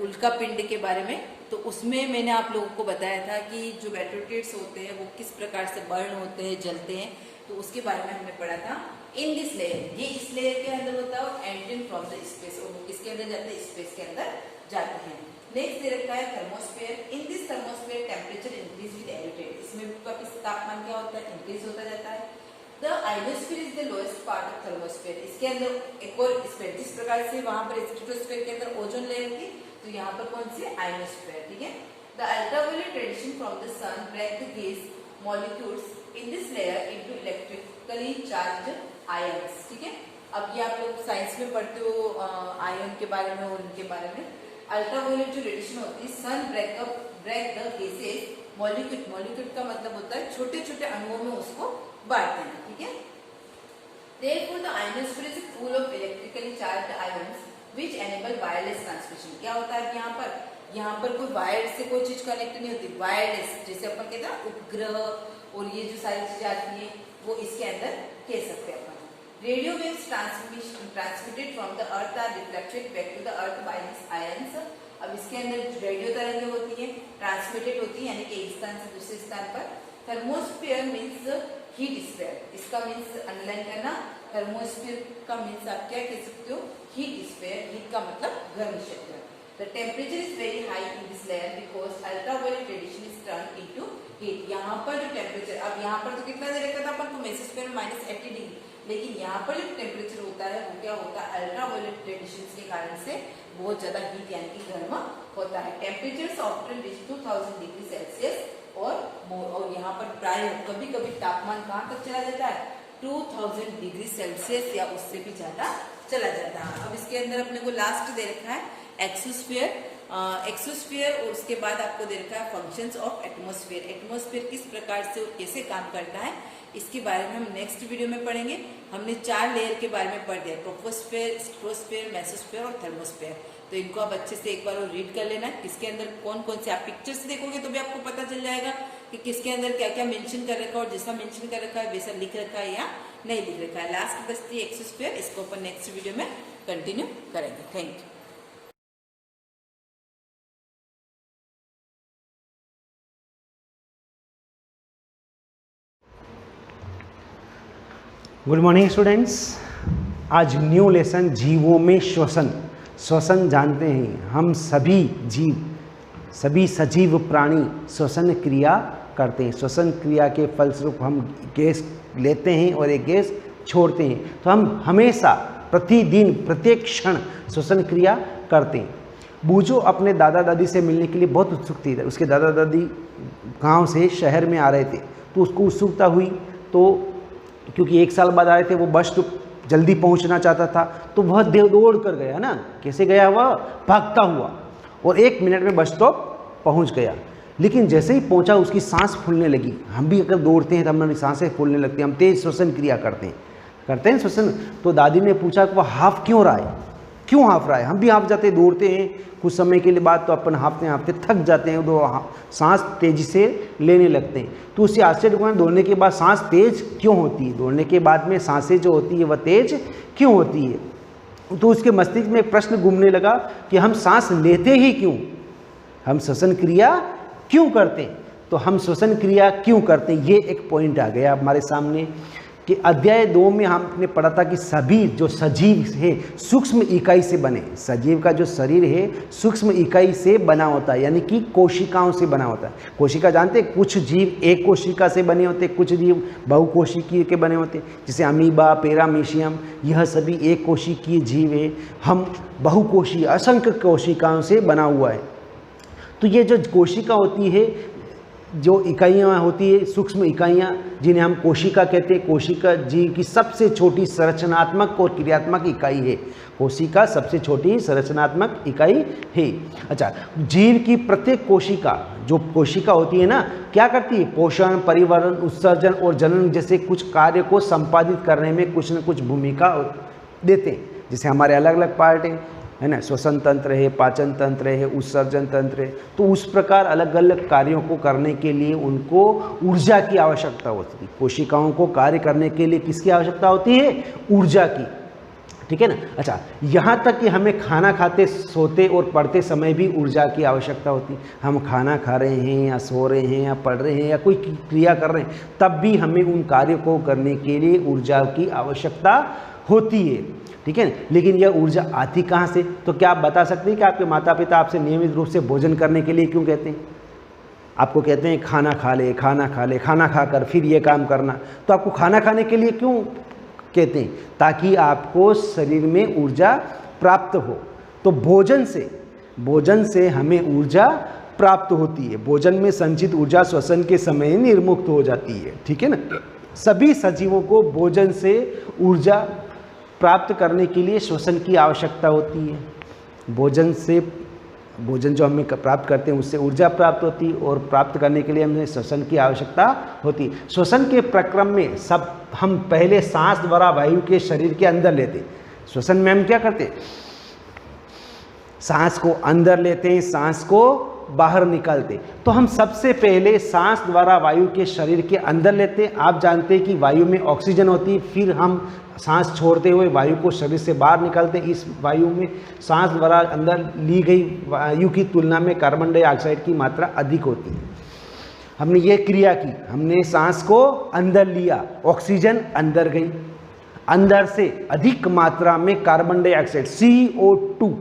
उल्का पिंड के बारे में, तो उसमें मैंने आप लोगों को बताया था कि जो मेट्रोटियर्स होते हैं वो किस प्रकार से बर्न होते हैं, जलते हैं, तो उसके बारे में हमने पढ़ा था। इन दिस लेयर, ये इस लेयर के अंदर होता है, एंटरिंग फ्रॉम द स्पेस, और वो किसके अंदर जाते हैं, स्पेस के अंदर जाते हैं। नेक्स्ट दे रखा है thermosphere. In this thermosphere temperature increase with altitude, इसमें तापमान क्या होता है, इंक्रीज होता जाता है। The ionosphere is the lowest part of thermosphere. इसके अंदर एक और स्फीयर, जिस प्रकार से वहां पर स्ट्रेटोस्फीयर के अंदर ओजोन लेयर थी, तो यहाँ पर कौन सी आइनोस्फीयर, ठीक है। The ultraviolet radiation from the sun break the gas molecules in this layer into electrically charged ions, ठीक है। अब ये आप लोग साइंस में पढ़ते हो आयन के बारे में और उनके बारे में। अल्ट्रावायलेट जो रेडिएशन होती है, सन ब्रेक द गैसेस मॉलिक्यूल का मतलब होता है छोटे छोटे अणुओं में उसको बांटते हैं, ठीक है। Therefore, the ionosphere is full of electrically charged ions which enable wireless transmission। क्या होता है यहाँ पर कोई वायर से कोई चीज कनेक्ट नहीं होती, वायरलेस, जैसे अपन कहते हैं उपग्रह और ये जो सारी चीजें आती हैं वो इसके अंदर कह सकते हैं अपन। Radio waves transmitted from the earth are reflected back to the earth by this ions. अब इसके अंदर रेडियो तरंगें होती है, ट्रांसमिटेड होती है, यानी कि एक स्थान से दूसरे स्थान पर। थर्मोस्फीयर मीन्स हीट स्फीयर, इसका मीन्स अंडरलाइन करना। थर्मोस्फीयर का मीन्स आप क्या कह सकते हो, हीट स्फीयर, हीट का मतलब गर्म क्षेत्र। The temperature is very high in this layer because ultraviolet radiation is turn into heat. यहाँ पर जो टेम्परेचर, अब यहाँ पर तो कितना दे रखा था अपन को, मेसोस्फीयर में -80 डिग्री, लेकिन यहाँ पर जो टेम्परेचर होता है वो क्या होता है, अल्ट्रावायलेट रेडिएशन के कारण से बहुत ज्यादा हीट यानी कि गर्म होता है। Temperature often reach 2000 degree Celsius और यहाँ पर प्राय कभी कभी तापमान कहाँ तक चला जाता है, 2000 डिग्री सेल्सियस या उससे भी ज्यादा चला जाता है। अब इसके अंदर अपने को लास्ट दे रखा है एक्सोस्फीयर और उसके बाद आपको दे रखा है फंक्शंस ऑफ एटमॉस्फेयर। एटमॉस्फेयर किस प्रकार से और कैसे काम करता है इसके बारे में हम नेक्स्ट वीडियो में पढ़ेंगे। हमने 4 लेयर के बारे में पढ़ दिया, ट्रोपोस्फेयर, स्ट्रेटोस्फेयर, मेसोस्फेयर और थर्मोस्फेयर। तो इनको आप अच्छे से एक बार और रीड कर लेना। इसके अंदर कौन कौन से आप पिक्चर्स देखोगे तो भी आपको पता चल जाएगा कि किसके अंदर क्या क्या मेंशन कर रखा है और जैसा मेंशन कर रखा है वैसा लिख रखा है या नहीं लिख रखा है। लास्ट बचती है एक्सोस्फेयर, इसको अपन नेक्स्ट वीडियो में कंटिन्यू करेंगे। Thank you.
Good morning students. आज न्यू लेसन जीवों में श्वसन। श्वसन जानते हैं हम सभी जीव, सभी सजीव प्राणी श्वसन क्रिया करते हैं। श्वसन क्रिया के फलस्वरूप हम गैस लेते हैं और एक गैस छोड़ते हैं। तो हम हमेशा प्रतिदिन प्रत्येक क्षण श्वसन क्रिया करते हैं। बूझो अपने दादा दादी से मिलने के लिए बहुत उत्सुक थी। उसके दादा दादी गांव से शहर में आ रहे थे तो उसको उत्सुकता हुई, तो क्योंकि 1 साल बाद आए थे, वो बस तो जल्दी पहुंचना चाहता था, तो वह दौड़ कर गया ना। कैसे गया? वह भागता हुआ और 1 मिनट में बस स्टॉप पहुंच गया। लेकिन जैसे ही पहुंचा उसकी सांस फूलने लगी। हम भी अगर दौड़ते हैं तो हमारी सांसें फूलने लगती हैं, हम तेज श्वसन क्रिया करते हैं श्वसन। तो दादी ने पूछा कि वह हाफ क्यों रहा है, क्यों हाफ रहा है? हम भी हाफ जाते हैं, दौड़ते हैं कुछ समय के लिए बाद तो अपन हाफते थक जाते हैं, तो सांस तेजी से लेने लगते हैं। तो उससे आश्चर्य हुआ, दौड़ने के बाद सांस तेज क्यों होती है? दौड़ने के बाद में सांसें जो होती है वह तेज क्यों होती है? तो उसके मस्तिष्क में एक प्रश्न घूमने लगा कि हम सांस लेते ही क्यों, हम श्वसन क्रिया क्यों करते हैं? तो हम श्वसन क्रिया क्यों करते हैं, ये एक पॉइंट आ गया हमारे सामने कि अध्याय 2 में हमने पढ़ा था कि सभी जो सजीव है सूक्ष्म इकाई से बने। सजीव का जो शरीर है सूक्ष्म इकाई से बना होता है, यानी कि कोशिकाओं से बना होता है। कोशिका जानते हैं, कुछ जीव एक कोशिका से बने होते हैं, कुछ जीव बहुकोशिकीय के बने होते हैं, जैसे अमीबा, पैरामीशियम, यह सभी एक कोशिकीय जीव है। हम बहुकोशीय असंख्य कोशिकाओं से बना हुआ है। तो ये जो कोशिका होती है, जो इकाइयाँ होती है, सूक्ष्म इकाइयाँ जिन्हें हम कोशिका कहते हैं, कोशिका जीव की सबसे छोटी संरचनात्मक और क्रियात्मक इकाई है। कोशिका सबसे छोटी संरचनात्मक इकाई है। अच्छा, जीव की प्रत्येक कोशिका, जो कोशिका होती है ना, क्या करती है? पोषण, परिवहन, उत्सर्जन और जनन जैसे कुछ कार्य को संपादित करने में कुछ न कुछ भूमिका देते हैं। जैसे हमारे अलग अलग पार्ट है ना, श्वसन तंत्र है, पाचन तंत्र है, उत्सर्जन तंत्र है। तो उस प्रकार अलग अलग कार्यों को करने के लिए उनको ऊर्जा की आवश्यकता होती है। कोशिकाओं को कार्य करने के लिए किसकी आवश्यकता होती है? ऊर्जा की। ठीक है ना। अच्छा, यहाँ तक कि हमें खाना खाते, सोते और पढ़ते समय भी ऊर्जा की आवश्यकता होती है। हम खाना खा रहे हैं या सो रहे हैं या पढ़ रहे हैं या कोई क्रिया कर रहे हैं, तब भी हमें उन कार्यों को करने के लिए ऊर्जा की आवश्यकता होती है। ठीक है। लेकिन यह ऊर्जा आती कहाँ से? तो क्या आप बता सकते हैं कि आपके माता पिता आपसे नियमित रूप से भोजन करने के लिए क्यों कहते हैं? आपको कहते हैं खाना खा ले, खाना खा ले, खाना खाकर फिर ये काम करना, तो आपको खाना खाने के लिए क्यों कहते हैं? ताकि आपको शरीर में ऊर्जा प्राप्त हो। तो भोजन से हमें ऊर्जा प्राप्त होती है। भोजन में संचित ऊर्जा श्वसन के समय निर्मुक्त हो जाती है, ठीक है ना। सभी सजीवों को भोजन से ऊर्जा प्राप्त करने के लिए श्वसन की आवश्यकता होती है। भोजन जो हमें प्राप्त करते हैं उससे ऊर्जा प्राप्त होती है और प्राप्त करने के लिए हमें श्वसन की आवश्यकता होती है। श्वसन के प्रक्रम में हम पहले सांस द्वारा वायु के शरीर के अंदर लेते हैं। श्वसन में हम क्या करते हैं? सांस को अंदर लेते हैं, सांस को बाहर निकालते। तो हम सबसे पहले सांस द्वारा वायु के शरीर के अंदर लेते हैं। आप जानते हैं कि वायु में ऑक्सीजन होती है, फिर हम सांस छोड़ते हुए वायु को शरीर से बाहर निकालते हैं। इस वायु में सांस द्वारा अंदर ली गई वायु की तुलना में कार्बन डाइऑक्साइड की मात्रा अधिक होती है। हमने ये क्रिया की, हमने सांस को अंदर लिया, ऑक्सीजन अंदर गई, अंदर से अधिक मात्रा में कार्बन डाइऑक्साइड CO2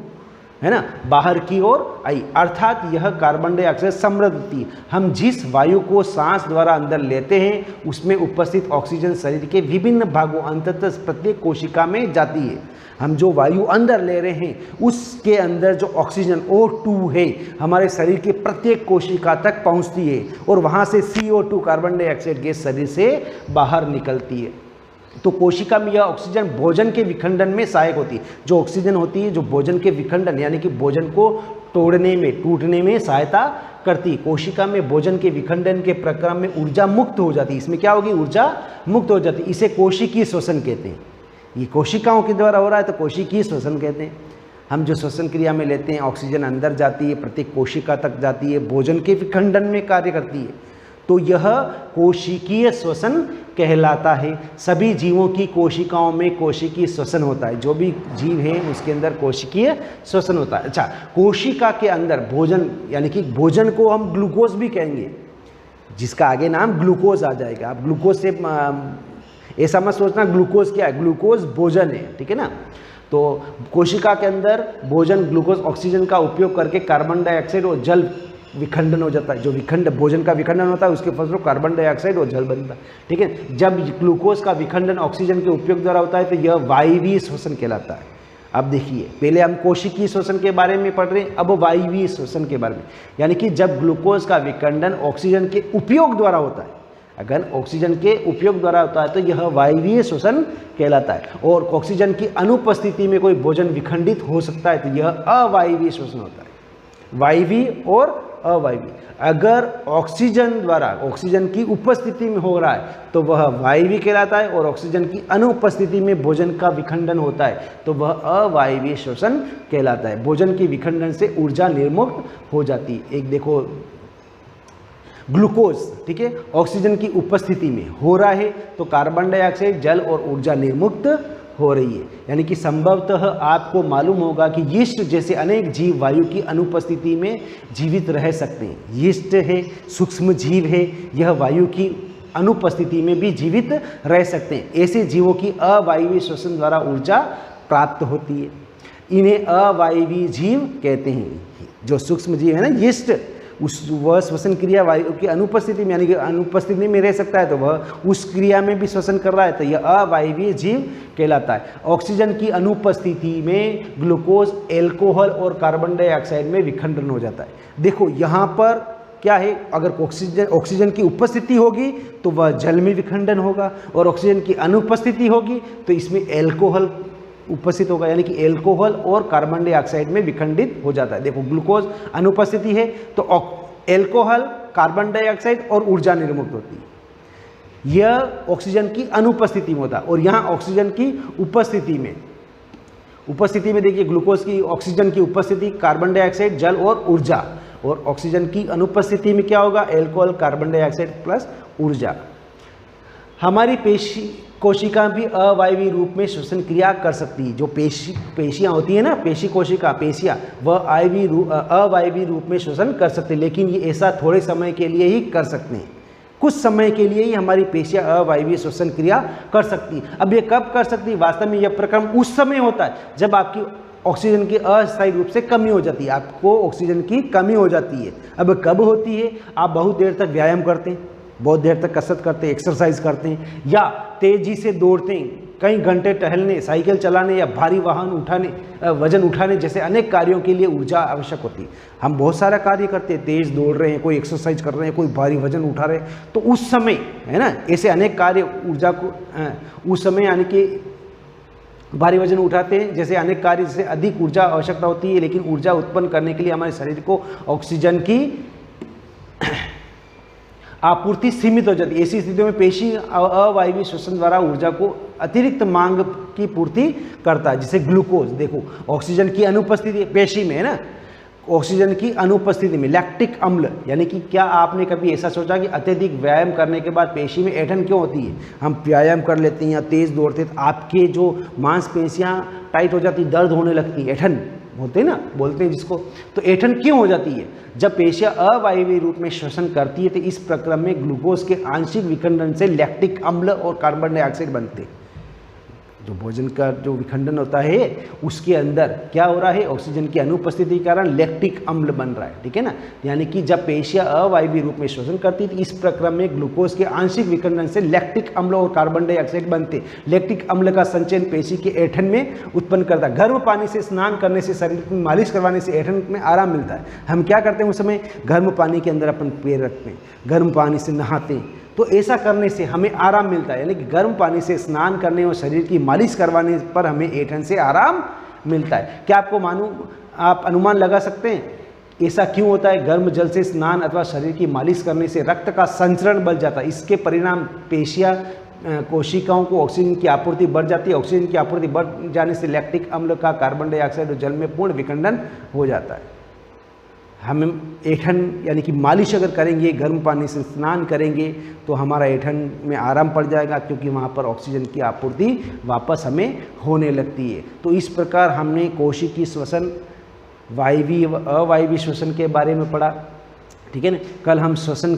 है ना बाहर की ओर आई, अर्थात यह कार्बन डाइऑक्साइड समृद्ध थी। हम जिस वायु को सांस द्वारा अंदर लेते हैं उसमें उपस्थित ऑक्सीजन शरीर के विभिन्न भागों अंततः प्रत्येक कोशिका में जाती है। हम जो वायु अंदर ले रहे हैं उसके अंदर जो ऑक्सीजन O2 है हमारे शरीर के प्रत्येक कोशिका तक पहुंचती है और वहां से CO2 कार्बन डाइऑक्साइड गैस शरीर से बाहर निकलती है। तो कोशिका में यह ऑक्सीजन भोजन के विखंडन में सहायक होती है। जो ऑक्सीजन होती है जो भोजन के विखंडन यानी कि भोजन को तोड़ने में टूटने में सहायता करती है। कोशिका में भोजन के विखंडन के प्रक्रम में ऊर्जा मुक्त हो जाती है। इसमें क्या होगी? ऊर्जा मुक्त हो जाती है। इसे कोशिकीय श्वसन कहते हैं। ये कोशिकाओं के द्वारा हो रहा है तो कोशिकीय श्वसन कहते हैं। हम जो श्वसन क्रिया में लेते हैं ऑक्सीजन अंदर जाती है, प्रत्येक कोशिका तक जाती है, भोजन के विखंडन में कार्य करती है, तो यह कोशिकीय श्वसन कहलाता है। सभी जीवों की कोशिकाओं में कोशिकीय श्वसन होता है। जो भी जीव है उसके अंदर कोशिकीय श्वसन होता है। अच्छा, कोशिका के अंदर भोजन यानी कि भोजन को हम ग्लूकोज भी कहेंगे, जिसका आगे नाम ग्लूकोज आ जाएगा। आप ग्लूकोज से ऐसा मत सोचना ग्लूकोज क्या है, ग्लूकोज भोजन है, ठीक है ना। तो कोशिका के अंदर भोजन ग्लूकोज ऑक्सीजन का उपयोग करके कार्बन डाइऑक्साइड और जल विखंडन हो जाता है। जो भोजन का विखंडन होता है उसके फलस्वरूप कार्बन डाइऑक्साइड और जल बनता है, ठीक है। जब ग्लूकोज का विखंडन ऑक्सीजन के उपयोग द्वारा होता है तो यह वायवीय श्वसन कहलाता है। अब देखिए, पहले हम कोशिकीय श्वसन के बारे में पढ़ रहे हैं, अब वायवीय श्वसन के बारे में, यानी कि जब ग्लूकोज का विखंडन ऑक्सीजन के उपयोग द्वारा होता है। अगर ऑक्सीजन के उपयोग द्वारा होता है तो यह वायवीय श्वसन कहलाता है। और ऑक्सीजन की अनुपस्थिति में कोई भोजन विखंडित हो सकता है तो यह अवायवीय श्वसन होता है। वायवीय और अवायवीय। अगर ऑक्सीजन द्वारा ऑक्सीजन की उपस्थिति में हो रहा है तो वह वायवीय कहलाता है, और ऑक्सीजन की अनुपस्थिति में भोजन का विखंडन होता है तो वह अवायवीय श्वसन कहलाता है। भोजन के विखंडन से ऊर्जा निर्मुक्त हो जाती है। एक देखो ग्लूकोज, ठीक है, ऑक्सीजन की उपस्थिति में हो रहा है तो कार्बन डाइऑक्साइड, जल और ऊर्जा निर्मुक्त हो रही है। यानी कि संभवतः आपको मालूम होगा कि यीस्ट जैसे अनेक जीव वायु की अनुपस्थिति में जीवित रह सकते हैं। यीस्ट है, सूक्ष्म जीव है, यह वायु की अनुपस्थिति में भी जीवित रह सकते हैं। ऐसे जीवों की अवायवीय श्वसन द्वारा ऊर्जा प्राप्त होती है। इन्हें अवायवीय जीव कहते हैं। जो सूक्ष्म जीव है ना यीस्ट, वह श्वसन क्रिया वायु की अनुपस्थिति में यानी कि अनुपस्थिति में रह सकता है तो वह उस क्रिया में भी श्वसन कर रहा है तो यह अवायवीय जीव कहलाता है। ऑक्सीजन की अनुपस्थिति में ग्लूकोज, एल्कोहल और कार्बन डाइऑक्साइड में विखंडन हो जाता है। देखो यहाँ पर क्या है, अगर ऑक्सीजन की उपस्थिति होगी तो वह जल में विखंडन होगा, और ऑक्सीजन की अनुपस्थिति होगी तो इसमें एल्कोहल उपस्थित होगा, यानी कि एल्कोहल और कार्बन डाइऑक्साइड में विखंडित हो जाता है। देखो ग्लूकोज अनुपस्थिति है तो एल्कोहल, कार्बन डाइऑक्साइड और ऊर्जा निर्मुक्त होती है। यह ऑक्सीजन की अनुपस्थिति में होता है, और यहाँ ऑक्सीजन की उपस्थिति में देखिए ग्लूकोज की, ऑक्सीजन की उपस्थिति, कार्बन डाइऑक्साइड, जल और ऊर्जा, और ऑक्सीजन की अनुपस्थिति में क्या होगा, एल्कोहल, कार्बन डाइऑक्साइड प्लस ऊर्जा। हमारी कोशिका भी अवायवीय रूप में श्वसन क्रिया कर सकती है। जो पेशियाँ होती है ना, पेशी कोशिका, पेशियाँ, वह अवायवीय रूप में श्वसन कर सकते हैं, लेकिन ये ऐसा थोड़े समय के लिए ही कर सकते हैं। कुछ समय के लिए ही हमारी पेशियाँ अवायवीय श्वसन क्रिया कर सकती है। अब ये कब कर सकती है? वास्तव में यह प्रक्रम उस समय होता है जब आपकी ऑक्सीजन की अस्थायी रूप से कमी हो जाती है, आपको ऑक्सीजन की कमी हो जाती है। अब कब होती है? आप बहुत देर तक व्यायाम करते हैं, बहुत देर तक कसरत करते हैं, एक्सरसाइज करते हैं, या तेज़ी से दौड़ते हैं, कई घंटे टहलने, साइकिल चलाने या भारी वाहन उठाने, वजन उठाने जैसे अनेक कार्यों के लिए ऊर्जा आवश्यक होती है। हम बहुत सारा कार्य करते हैं, तेज़ दौड़ रहे हैं, कोई एक्सरसाइज कर रहे हैं, कोई भारी वजन उठा रहे हैं, तो उस समय है ना, ऐसे अनेक कार्य ऊर्जा को उस समय यानी कि भारी वजन उठाते हैं जैसे अनेक कार्य जैसे अधिक ऊर्जा आवश्यकता होती है, लेकिन ऊर्जा उत्पन्न करने के लिए हमारे शरीर को ऑक्सीजन की आपूर्ति सीमित हो जाती है। ऐसी स्थितियों में पेशी अवायवीय श्वसन द्वारा ऊर्जा को अतिरिक्त मांग की पूर्ति करता है, जिसे ग्लूकोज, देखो ऑक्सीजन की अनुपस्थिति पेशी में है ना, ऑक्सीजन की अनुपस्थिति में लैक्टिक अम्ल, यानी कि क्या आपने कभी ऐसा सोचा कि अत्यधिक व्यायाम करने के बाद पेशी में ऐंठन क्यों होती है? हम व्यायाम कर लेते हैं या तेज़ दौड़ते हैं तो आपके जो मांसपेशियां टाइट हो जाती, दर्द होने लगती, ऐंठन होते हैं ना, बोलते हैं जिसको, तो ऐंठन क्यों हो जाती है? जब पेशियां अवायवीय रूप में श्वसन करती है तो इस प्रक्रम में ग्लूकोज के आंशिक विखंडन से लैक्टिक अम्ल और कार्बन डाइऑक्साइड बनते हैं। जो भोजन का जो विखंडन होता है उसके अंदर क्या हो रहा है? ऑक्सीजन की अनुपस्थिति के कारण लैक्टिक अम्ल बन रहा है, ठीक है ना। यानी कि जब पेशियां अवायवीय रूप में श्वसन करती है तो इस प्रक्रम में ग्लूकोज के आंशिक विखंडन से लैक्टिक अम्ल और कार्बन डाइऑक्साइड बनते। लैक्टिक अम्ल का संचयन पेशी के ऐंठन में उत्पन्न करता है। गर्म पानी से स्नान करने से, शरीर में मालिश करवाने से ऐंठन में आराम मिलता है। हम क्या करते हैं उस समय? गर्म पानी के अंदर अपन पैर रखते हैं, गर्म पानी से नहाते हैं, तो ऐसा करने से हमें आराम मिलता है। यानी कि गर्म पानी से स्नान करने और शरीर की मालिश करवाने पर हमें ऐंठन से आराम मिलता है। क्या आपको आप अनुमान लगा सकते हैं ऐसा क्यों होता है? गर्म जल से स्नान अथवा शरीर की मालिश करने से रक्त का संचरण बढ़ जाता है। इसके परिणाम पेशियां कोशिकाओं को ऑक्सीजन की आपूर्ति बढ़ जाती है। ऑक्सीजन की आपूर्ति बढ़ जाने से लैक्टिक अम्ल का कार्बन डाइऑक्साइड और जल में पूर्ण विखंडन हो जाता है। हम ऐंठन यानी कि मालिश अगर करेंगे, गर्म पानी से स्नान करेंगे तो हमारा ऐंठन में आराम पड़ जाएगा, क्योंकि वहाँ पर ऑक्सीजन की आपूर्ति वापस हमें होने लगती है। तो इस प्रकार हमने कोशिकीय श्वसन, वायवीय व अवायवीय श्वसन के बारे में पढ़ा, ठीक है ना। कल हम श्वसन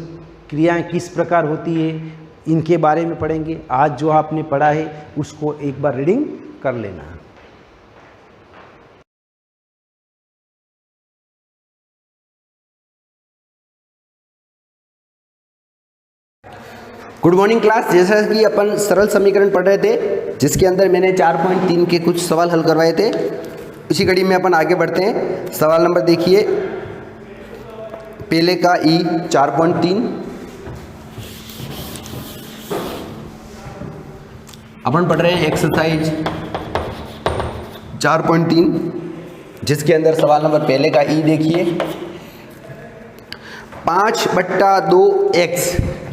क्रियाएं किस प्रकार होती है इनके बारे में पढ़ेंगे। आज जो आपने पढ़ा है उसको एक बार रीडिंग कर लेना।
Good morning class. जैसा कि अपन सरल समीकरण पढ़ रहे थे जिसके अंदर मैंने 4.3 के कुछ सवाल हल करवाए थे, इसी कड़ी में अपन आगे बढ़ते हैं। सवाल नंबर देखिए, पहले का ई 4.3 अपन पढ़ रहे हैं एक्सरसाइज 4.3 जिसके अंदर सवाल नंबर पहले का ई देखिए, 5/2x,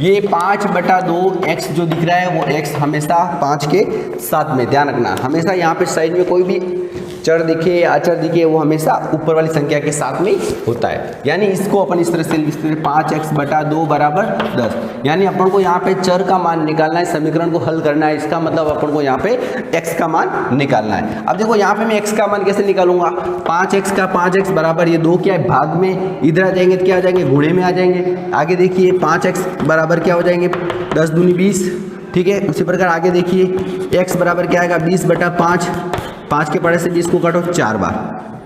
ये 5/2x जो दिख रहा है वो x हमेशा 5 के साथ में, ध्यान रखना हमेशा यहाँ पे साइड में कोई भी चर दिखे या अचर दिखे वो हमेशा ऊपर वाली संख्या के साथ में होता है। यानी इसको अपन इस तरह से लिख सकते हैं 5x/2 बराबर 10। यानी अपन को यहाँ पे चर का मान निकालना है, समीकरण को हल करना है। इसका मतलब अपन को यहाँ पे x का मान निकालना है। अब देखो यहाँ पे मैं x का मान कैसे निकालूंगा? 5x का 5x बराबर ये 2 क्या है भाग में, इधर आ जाएंगे तो क्या आ जाएंगे गुणे में आ जाएंगे। आगे देखिए 5x बराबर क्या हो जाएंगे 10 दूनी 20, ठीक है। उसी प्रकार आगे देखिए x बराबर क्या आएगा 20/5, 5 के पड़े से 20 को काटो 4 बार,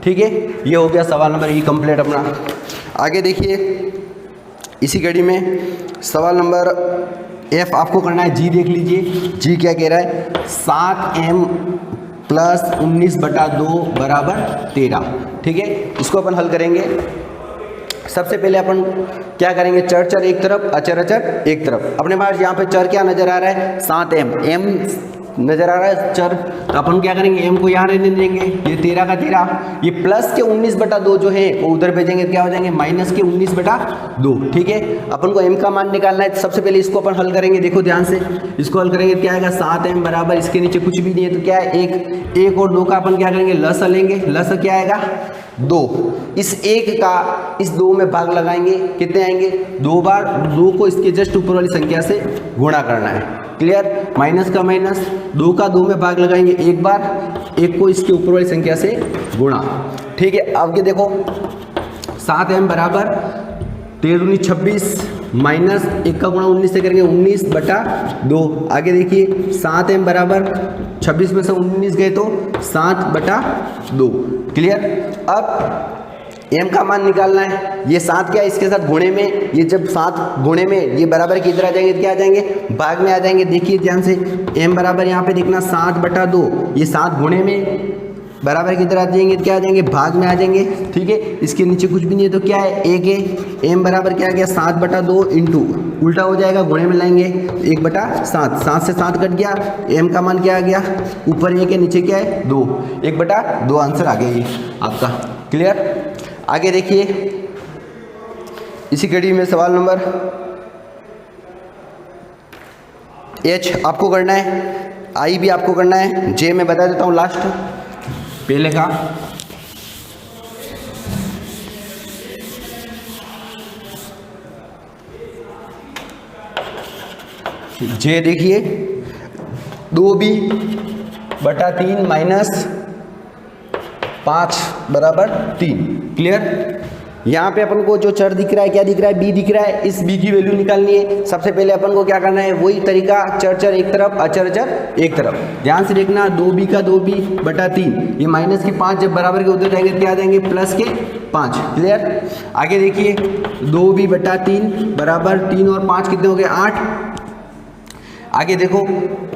ठीक है। ये हो गया सवाल नंबर ई कंप्लीट अपना। आगे देखिए इसी कड़ी में सवाल नंबर एफ आपको करना है, जी देख लीजिए। जी क्या कह रहा है? 7m + 19/2 बराबर 13, ठीक है। इसको अपन हल करेंगे। सबसे पहले अपन क्या करेंगे? चर चर एक तरफ, अचर अचर एक तरफ। अपने पास यहाँ पे चर क्या नजर आ रहा है? 7m, m नजर आ रहा है चर, तो अपन क्या करेंगे? m को यहाँ रहने देंगे, ये 13 का 13, ये प्लस के 19/2 जो है वो उधर भेजेंगे, क्या हो जाएंगे माइनस के 19/2, ठीक है। अपन को m का मान निकालना है, तो सबसे पहले इसको अपन हल करेंगे। देखो ध्यान से, इसको हल करेंगे क्या आएगा? 7m बराबर, इसके नीचे कुछ भी नहीं है तो क्या है 1 और 2 का अपन क्या करेंगे? लसा लेंगे। लसा क्या आएगा? 2। इस 1 का इस 2 में भाग लगाएंगे, कितने आएंगे? 2 बार। 2 को इसके जस्ट ऊपर वाली संख्या से गुणा करना है, क्लियर। माइनस का माइनस, 2 का 2 में भाग लगाएंगे 1 बार, 1 को इसके ऊपर वाली संख्या से गुणा, ठीक है। अब ये देखो 7m बराबर 13 दूनी 26 माइनस 1 का गुणा 19 से करेंगे 19/2। आगे देखिए 7m बराबर 26 में से 19 गए तो 7/2। क्लियर। अब m का मान निकालना है। ये 7 क्या है, इसके साथ गुणे में, ये जब 7 गुणे में ये बराबर के इधर आ जाएंगे, क्या आ जाएंगे, भाग में आ जाएंगे। देखिए ध्यान से, m बराबर यहाँ पे देखना 7/2, ये 7 गुणे में बराबर के इधर आ जाएंगे, क्या आ जाएंगे, भाग में आ जाएंगे। ठीक है, इसके नीचे कुछ भी नहीं है तो क्या है, 1 है। m बराबर क्या आ गया 7/2 इंटू उल्टा हो जाएगा, गुणे में लाएंगे 1/7, 7 से 7 कट गया, m का मान क्या आ गया, ऊपर 1 है नीचे क्या है 2, 1/2 आंसर आ गया ये आपका। क्लियर। आगे देखिए इसी कड़ी में सवाल नंबर H आपको करना है, I भी आपको करना है, J मैं बता देता हूँ लास्ट। पहले का J देखिए 2b/3 माइनस 5 बराबर 3। क्लियर। यहाँ पे अपन को जो चर दिख रहा है, क्या दिख रहा है, b दिख रहा है। इस b की वैल्यू निकालनी है। सबसे पहले अपन को क्या करना है, वही तरीका, चर एक तरफ, अचर एक तरफ। ध्यान से देखना, 2b का 2b/3, ये माइनस के 5 जब बराबर के उधर जाएंगे क्या आ जाएंगे, प्लस के 5। क्लियर। आगे देखिए 2b/3 बराबर 3 और 5 कितने हो गए, 8। आगे देखो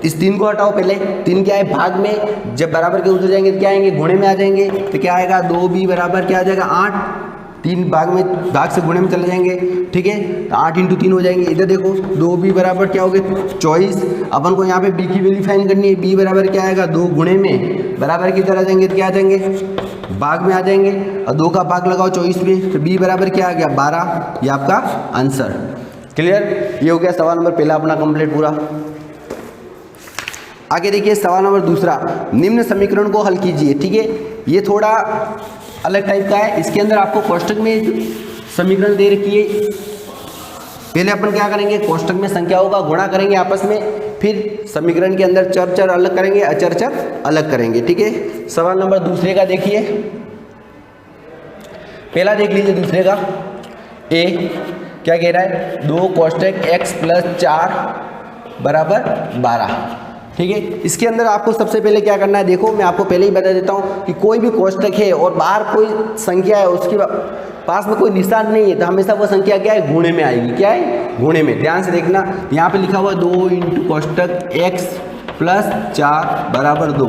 इस 3 को हटाओ, पहले 3 क्या है, भाग में, जब बराबर के उधर जाएंगे क्या आएंगे, गुणे में आ जाएंगे, तो क्या आएगा 2b बराबर क्या आ जाएगा 8। 3 भाग में, भाग से गुणे में चले जाएंगे। ठीक है, तो 8 × 3 हो जाएंगे। इधर देखो 2b बराबर क्या हो गया 24। अपन को यहाँ पे b की वैल्यू फाइंड करनी है। b बराबर क्या आएगा 2 गुणे में, बराबर की तरह जाएंगे, क्या आ जाएंगे, भाग में आ जाएंगे, और 2 का भाग लगाओ 24 में, तो b बराबर क्या आ गया 12। ये आपका आंसर। क्लियर। ये हो गया सवाल नंबर पहला अपना कंप्लीट पूरा। आगे देखिए सवाल नंबर दूसरा, निम्न समीकरण को हल कीजिए। ठीक है, ये थोड़ा अलग टाइप का है। इसके अंदर आपको कोष्टक में समीकरण दे रखी है। पहले अपन क्या करेंगे, कोष्टक में संख्याओं का गुणा करेंगे आपस में, फिर समीकरण के अंदर चर अलग करेंगे, अचर अलग करेंगे। ठीक है, सवाल नंबर दूसरे का देखिए, पहला देख लीजिए दूसरे का। ए क्या कह रहा है, 2 कोष्टक x + 4 बराबर 12। ठीक है, इसके अंदर आपको सबसे पहले क्या करना है, देखो मैं आपको पहले ही बता देता हूँ कि कोई भी कोष्टक है और बाहर कोई संख्या है, उसके पास में कोई निशान नहीं है, तो हमेशा वो संख्या क्या है, गुणे में आएगी। क्या है, गुणे में। ध्यान से देखना, यहाँ पे लिखा हुआ 2 × कोष्टक x + 4 बराबर 2।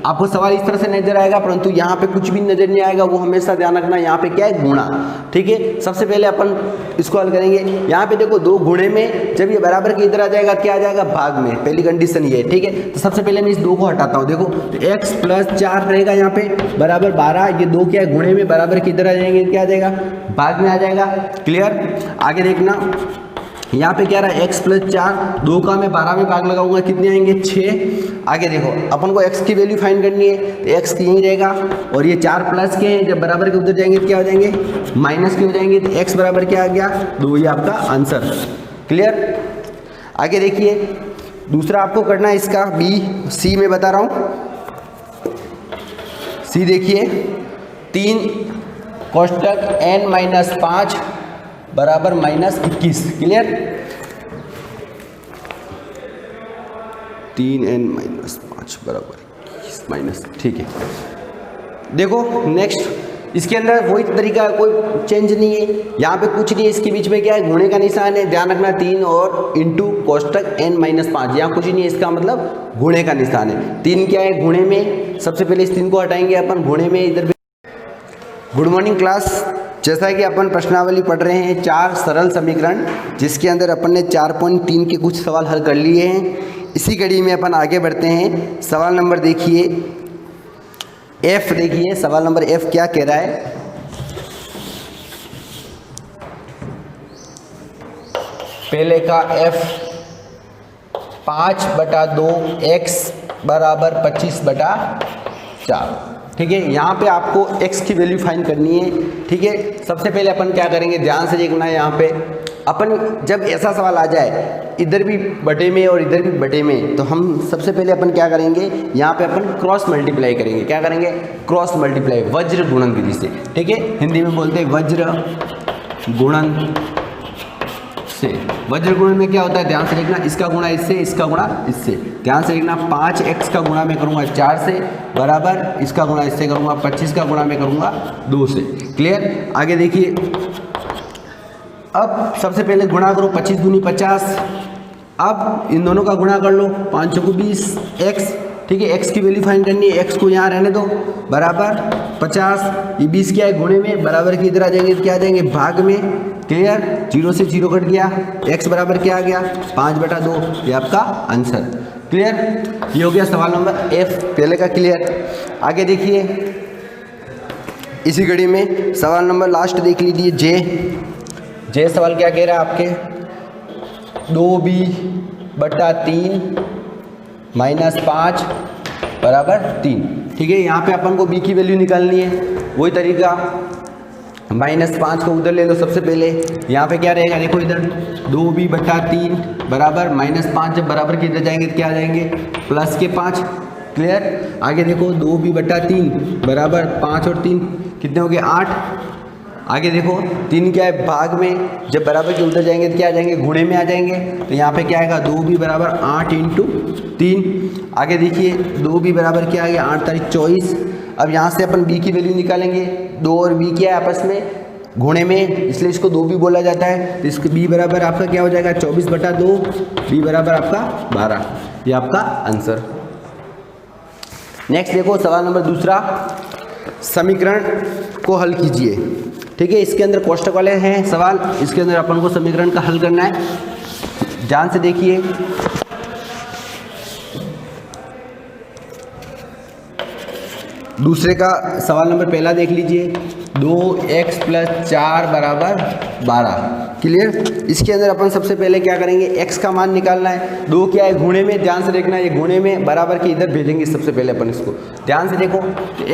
आपको सवाल इस तरह से नजर आएगा, परंतु यहाँ पे कुछ भी नजर नहीं आएगा, वो हमेशा ध्यान रखना, यहाँ पे क्या है, गुणा। ठीक है, सबसे पहले अपन इसको हल करेंगे। यहाँ पे देखो 2 गुणे में, जब ये बराबर के इधर आ जाएगा, क्या आ जाएगा, भाग में। पहली कंडीशन ये है। ठीक है, तो सबसे पहले मैं इस 2 को हटाता हूँ। देखो तो x + 4 रहेगा यहाँ पे बराबर 12। ये 2 क्या है, गुणे में, बराबर के इधर आ जाएंगे, क्या आ जाएगा, भाग में आ जाएगा। क्लियर। आगे देखना, यहाँ पे क्या रहा है, x + 4, 2 का मैं 12 में भाग लगाऊंगा, कितने आएंगे, 6। आगे देखो अपन को x की वैल्यू फाइंड करनी है, तो x की यही रहेगा, और ये 4 प्लस के हैं, जब बराबर के उधर जाएंगे तो क्या हो जाएंगे, माइनस के हो जाएंगे, तो x बराबर क्या आ गया 2। ये आपका आंसर। क्लियर। आगे देखिए दूसरा आपको करना है इसका b, c में बता रहा हूँ। c देखिए 3 कोष्टक n - 5 बराबर -21। क्लियर। 3n - 5 बराबर 21 माइनस। ठीक है, देखो नेक्स्ट, इसके अंदर वही तरीका, कोई चेंज नहीं है, यहाँ पे कुछ नहीं है, इसके बीच में क्या है, गुणे का निशान है। ध्यान रखना, 3 और इंटू कोष्टक n - 5, यहाँ कुछ नहीं है, इसका मतलब गुणे का निशान है। 3 क्या है, गुणे में। सबसे पहले इस 3 को हटाएंगे अपन, गुणे में इधर। Good morning class. जैसा कि अपन प्रश्नावली पढ़ रहे हैं, 4 सरल समीकरण, जिसके अंदर अपन ने 4.3 के कुछ सवाल हल कर लिए हैं। इसी कड़ी में अपन आगे बढ़ते हैं। सवाल नंबर देखिए F, देखिए सवाल नंबर F क्या कह रहा है। पहले का F 5/2 x बराबर 25/4। ठीक है, यहाँ पे आपको x की वैल्यू फाइंड करनी है। ठीक है, सबसे पहले अपन क्या करेंगे, ध्यान से देखना है। यहाँ पे अपन जब ऐसा सवाल आ जाए, इधर भी बटे में और इधर भी बटे में, तो हम सबसे पहले अपन क्या करेंगे, यहाँ पे अपन क्रॉस मल्टीप्लाई करेंगे। क्या करेंगे, क्रॉस मल्टीप्लाई, वज्र गुणन विधि से। ठीक है, हिंदी में बोलते हैं वज्र गुणन से। वज्र गुणन में क्या होता है, ध्यान से देखना, इसका गुणा इससे, इसका गुणा इससे। ध्यान से देखना, 5x का गुणा मैं करूँगा 4 से बराबर, इसका गुणा इससे करूँगा 25 का गुणा मैं करूँगा 2 से। क्लियर। आगे देखिए, अब सबसे पहले गुणा करो, 25 दूनी 50। अब इन दोनों का गुणा कर लो, 5 को 20 x, ठीक है। x की वैल्यू फाइंड करनी है, x को यहाँ रहने दो, बराबर 50, ये 20 क्या है गुणे में, बराबर की इधर आ जाएंगे, क्या आ जाएंगे भाग में। क्लियर। 0 से 0 कट गया, x बराबर क्या आ गया 5/2, ये आपका आंसर। क्लियर। ये हो गया सवाल नंबर F पहले का। क्लियर। आगे देखिए, इसी घड़ी में सवाल नंबर लास्ट देख लीजिए, जे सवाल क्या कह रहा है आपके, 2b/3 -5 बराबर 3। ठीक है। यहाँ पे अपन को b की वैल्यू निकालनी है, वही तरीका, -5 को उधर ले लो सबसे पहले। यहाँ पे क्या रहेगा, देखो इधर 2b/3 बराबर -5, जब बराबर के इधर जाएंगे तो क्या आ जाएंगे प्लस के 5। क्लियर। आगे देखो 2b/3 बराबर 5 और 3 कितने हो गए 8। आगे देखो 3 क्या है भाग में, जब बराबर के उधर जाएंगे तो क्या आ जाएंगे गुणे में आ जाएंगे, तो यहाँ पे क्या आएगा 2b बराबर 8 × 3। आगे देखिए 2b बराबर क्या आ गया 8 तारीख 24। अब यहाँ से अपन b की वैल्यू निकालेंगे, 2 और b क्या है आपस में गुणे में, इसलिए इसको 2b बोला जाता है। तो इसको b बराबर आपका क्या हो जाएगा 24/2, b बराबर आपका 12, ये आपका आंसर। नेक्स्ट देखो सवाल नंबर दूसरा, समीकरण को हल कीजिए। ठीक है। इसके अंदर कोष्टक वाले हैं सवाल, इसके अंदर अपन को समीकरण का हल करना है। ध्यान से देखिए, दूसरे का सवाल नंबर पहला देख लीजिए, 2x + 4 बराबर 12। क्लियर। इसके अंदर अपन सबसे पहले क्या करेंगे, x का मान निकालना है। 2 क्या है गुणे में, ध्यान से देखना, ये गुणे में बराबर के इधर भेजेंगे सबसे पहले अपन इसको। ध्यान से देखो,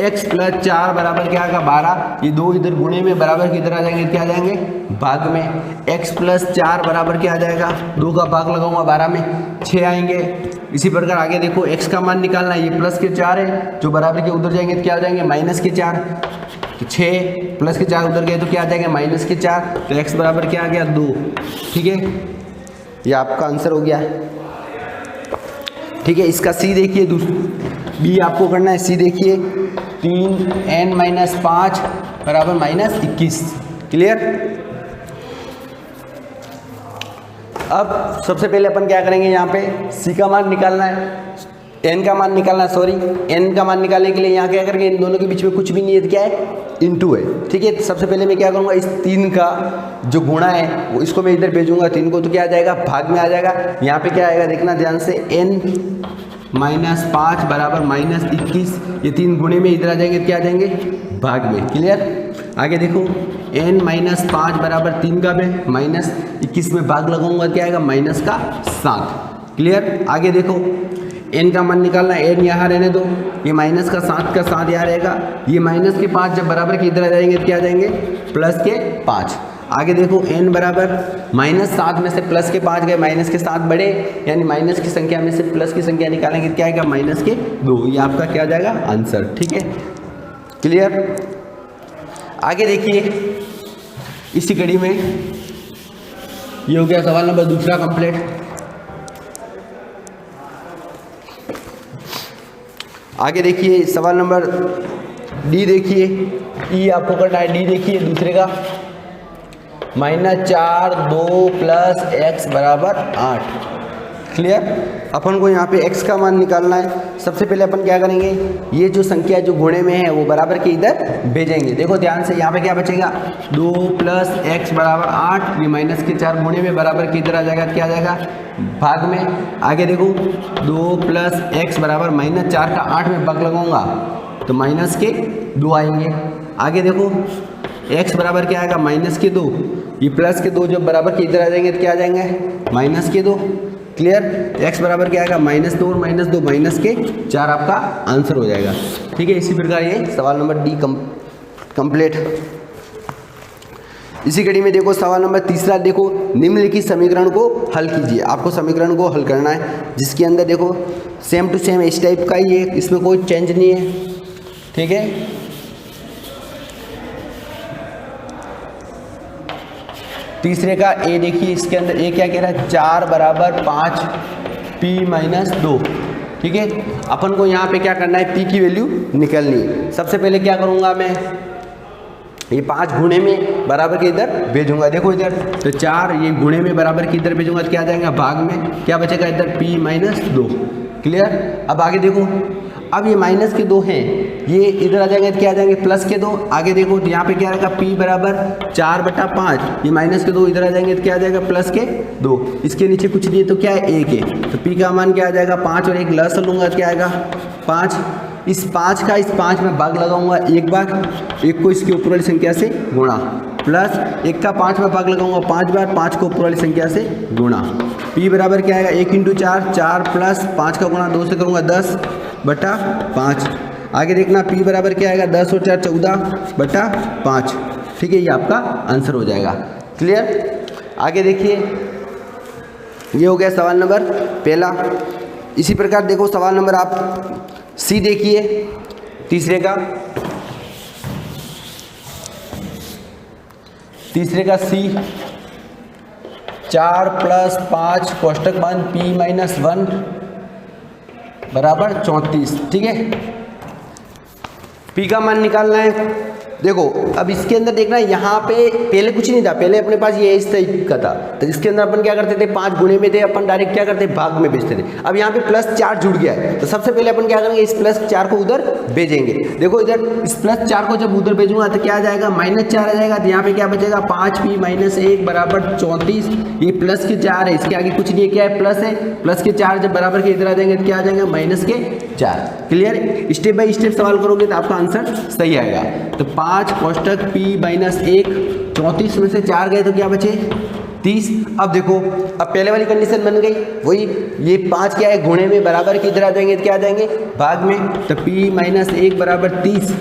x + 4 बराबर क्या आएगा 12, ये 2 इधर गुणे में बराबर के इधर आ जाएंगे, क्या आ जाएंगे भाग में। x + 4 बराबर क्या आ जाएगा, 2 का भाग लगाऊंगा 12 में 6 आएंगे। इसी प्रकार आगे देखो x का मान निकालना है, ये प्लस के 4 है, जो बराबर के उधर जाएंगे तो क्या आ जाएंगे -4, तो 6 प्लस के 4 उधर गए तो क्या आ जाएगा -4, तो x बराबर क्या आ गया 2। ठीक है। ये आपका आंसर हो गया। ठीक है। इसका c देखिए, b आपको करना है, c देखिए 3n - 5 बराबर -21। क्लियर। अब सबसे पहले अपन क्या करेंगे, यहाँ पे c का मान निकालना है, n का मान निकालना है, सॉरी n का मान निकालने के लिए यहाँ क्या करेंगे, इन दोनों के बीच में कुछ भी नहीं है तो क्या है इनटू है। ठीक है। सबसे पहले मैं क्या करूँगा, इस 3 का जो गुणा है वो इसको मैं इधर भेजूंगा 3 को, तो क्या आ जाएगा भाग में आ जाएगा। यहाँ पे क्या आएगा देखना ध्यान से, n - 5 बराबर -21, ये 3 गुणे में इधर आ जाएंगे तो क्या आ जाएंगे भाग में। क्लियर। आगे देखो n - 5 बराबर 3 का मैं -21 में भाग लगाऊंगा, क्या आएगा -7। क्लियर। आगे देखो n का मान निकालना है, n यहाँ रहने दो, ये -7 का 7 यहाँ रहेगा, ये -5 जब बराबर के इधर आ जाएंगे तो क्या आ जाएंगे +5। आगे देखो n बराबर -7 में से +5 गए, -7 बढ़े, यानी माइनस की संख्या में से प्लस की संख्या निकालेंगे क्या आएगा -2, ये आपका क्या आ जाएगा आंसर। ठीक है। क्लियर। आगे देखिए, इसी कड़ी में ये हो गया सवाल नंबर दूसरा कंप्लीट। आगे देखिए सवाल नंबर डी देखिए, ई आपको करना है, डी देखिए दूसरे का, -4 2 + x बराबर 8। क्लियर। अपन को यहाँ पे x का मान निकालना है। सबसे पहले अपन क्या करेंगे, ये जो संख्या जो गुणे में है वो बराबर के इधर भेजेंगे। देखो ध्यान से, यहाँ पे क्या बचेगा 2 + x बराबर 8, ये -4 गुणे में बराबर के इधर आ जाएगा, क्या आ जाएगा भाग में। आगे देखो 2 + x बराबर -4 का 8 में भाग लगाऊंगा तो -2 आएंगे। आगे देखो x बराबर क्या आएगा -2, ये +2 जब बराबर के इधर आ जाएंगे तो क्या आ जाएंगे -2। क्लियर। x बराबर क्या आएगा -2 और -2 -4 आपका आंसर हो जाएगा। ठीक है। इसी प्रकार ये सवाल नंबर डी कंप्लीट। इसी कड़ी में देखो सवाल नंबर तीसरा, देखो निम्नलिखित समीकरण को हल कीजिए। आपको समीकरण को हल करना है, जिसके अंदर देखो सेम टू सेम इस टाइप का ही है, इसमें कोई चेंज नहीं है। ठीक है। तीसरे का ए देखिए, इसके अंदर ए क्या कह रहा है, 4 बराबर 5 p माइनस 2। ठीक है, अपन को यहाँ पे क्या करना है, p की वैल्यू निकलनी है। सबसे पहले क्या करूँगा मैं, ये 5 गुणे में बराबर के इधर भेजूंगा। देखो इधर तो 4 ये गुणे में बराबर के इधर भेजूंगा तो क्या आ जाएगा, भाग में क्या बचेगा इधर p माइनस 2। क्लियर। अब आगे देखो, अब ये माइनस के 2 हैं, ये इधर आ जाएंगे तो क्या आ जाएंगे, प्लस के 2। आगे देखो तो यहाँ पे क्या आएगा, p बराबर 4/5, ये माइनस के 2 इधर आ जाएंगे तो क्या आ जाएगा, प्लस के 2। इसके नीचे कुछ नहीं है तो क्या है, 1 है, तो p का मान क्या आ जाएगा, 5 और 1 लस लूँगा तो क्या आएगा 5। इस 5 का इस 5 में भाग लगाऊंगा एक बार, 1 को इसके ऊपर वाली संख्या से गुणा, प्लस 1 का 5 में भाग लगाऊंगा 5 बार, 5 को ऊपर वाली संख्या से गुणा। p बराबर क्या आएगा, 1 × 4, 4 प्लस 5 का गुणा 2 से करूँगा 10/5। आगे देखना p बराबर क्या आएगा, 10 और 4 14/5। ठीक है, ये आपका आंसर हो जाएगा। क्लियर। आगे देखिए, ये हो गया सवाल नंबर पहला। इसी प्रकार देखो सवाल नंबर आप सी देखिए, तीसरे का सी, 4 + 5 कोष्टक बंद p माइनस 1 बराबर 34। ठीक है, p का मान निकालना है। देखो अब इसके अंदर देखना, यहाँ पे पहले कुछ नहीं था, पहले अपने पास ये इस टाइप का था, तो इसके अंदर अपन क्या करते थे, 5 गुणे में थे, अपन डायरेक्ट क्या करते भाग में भेजते थे। अब यहाँ पे +4 जुड़ गया है, तो सबसे पहले अपन क्या करेंगे, इस +4 को उधर भेजेंगे। देखो इधर इस +4 को जब उधर भेजूंगा तो क्या आ जाएगा, -4 आ जाएगा, तो यहाँ पे क्या बचेगा, 5p माइनस 1 बराबर 34। ये प्लस के 4 है, इसके आगे कुछ नहीं है, क्या है, प्लस है, प्लस के 4 जब बराबर के इधर आ जाएंगे तो क्या आ जाएगा, -4। क्लियर। स्टेप बाय स्टेप सवाल करोगे तो आपका आंसर सही आएगा। तो 5 कोष्टक p माइनस 1, 34 में से 4 गए तो क्या बचे, 30। अब देखो, अब पहले वाली कंडीशन बन गई, वही ये 5 क्या है, गुणे में बराबर के इधर आ जाएंगे तो क्या आ जाएंगे, भाग में, तो p माइनस 1 बराबर 30।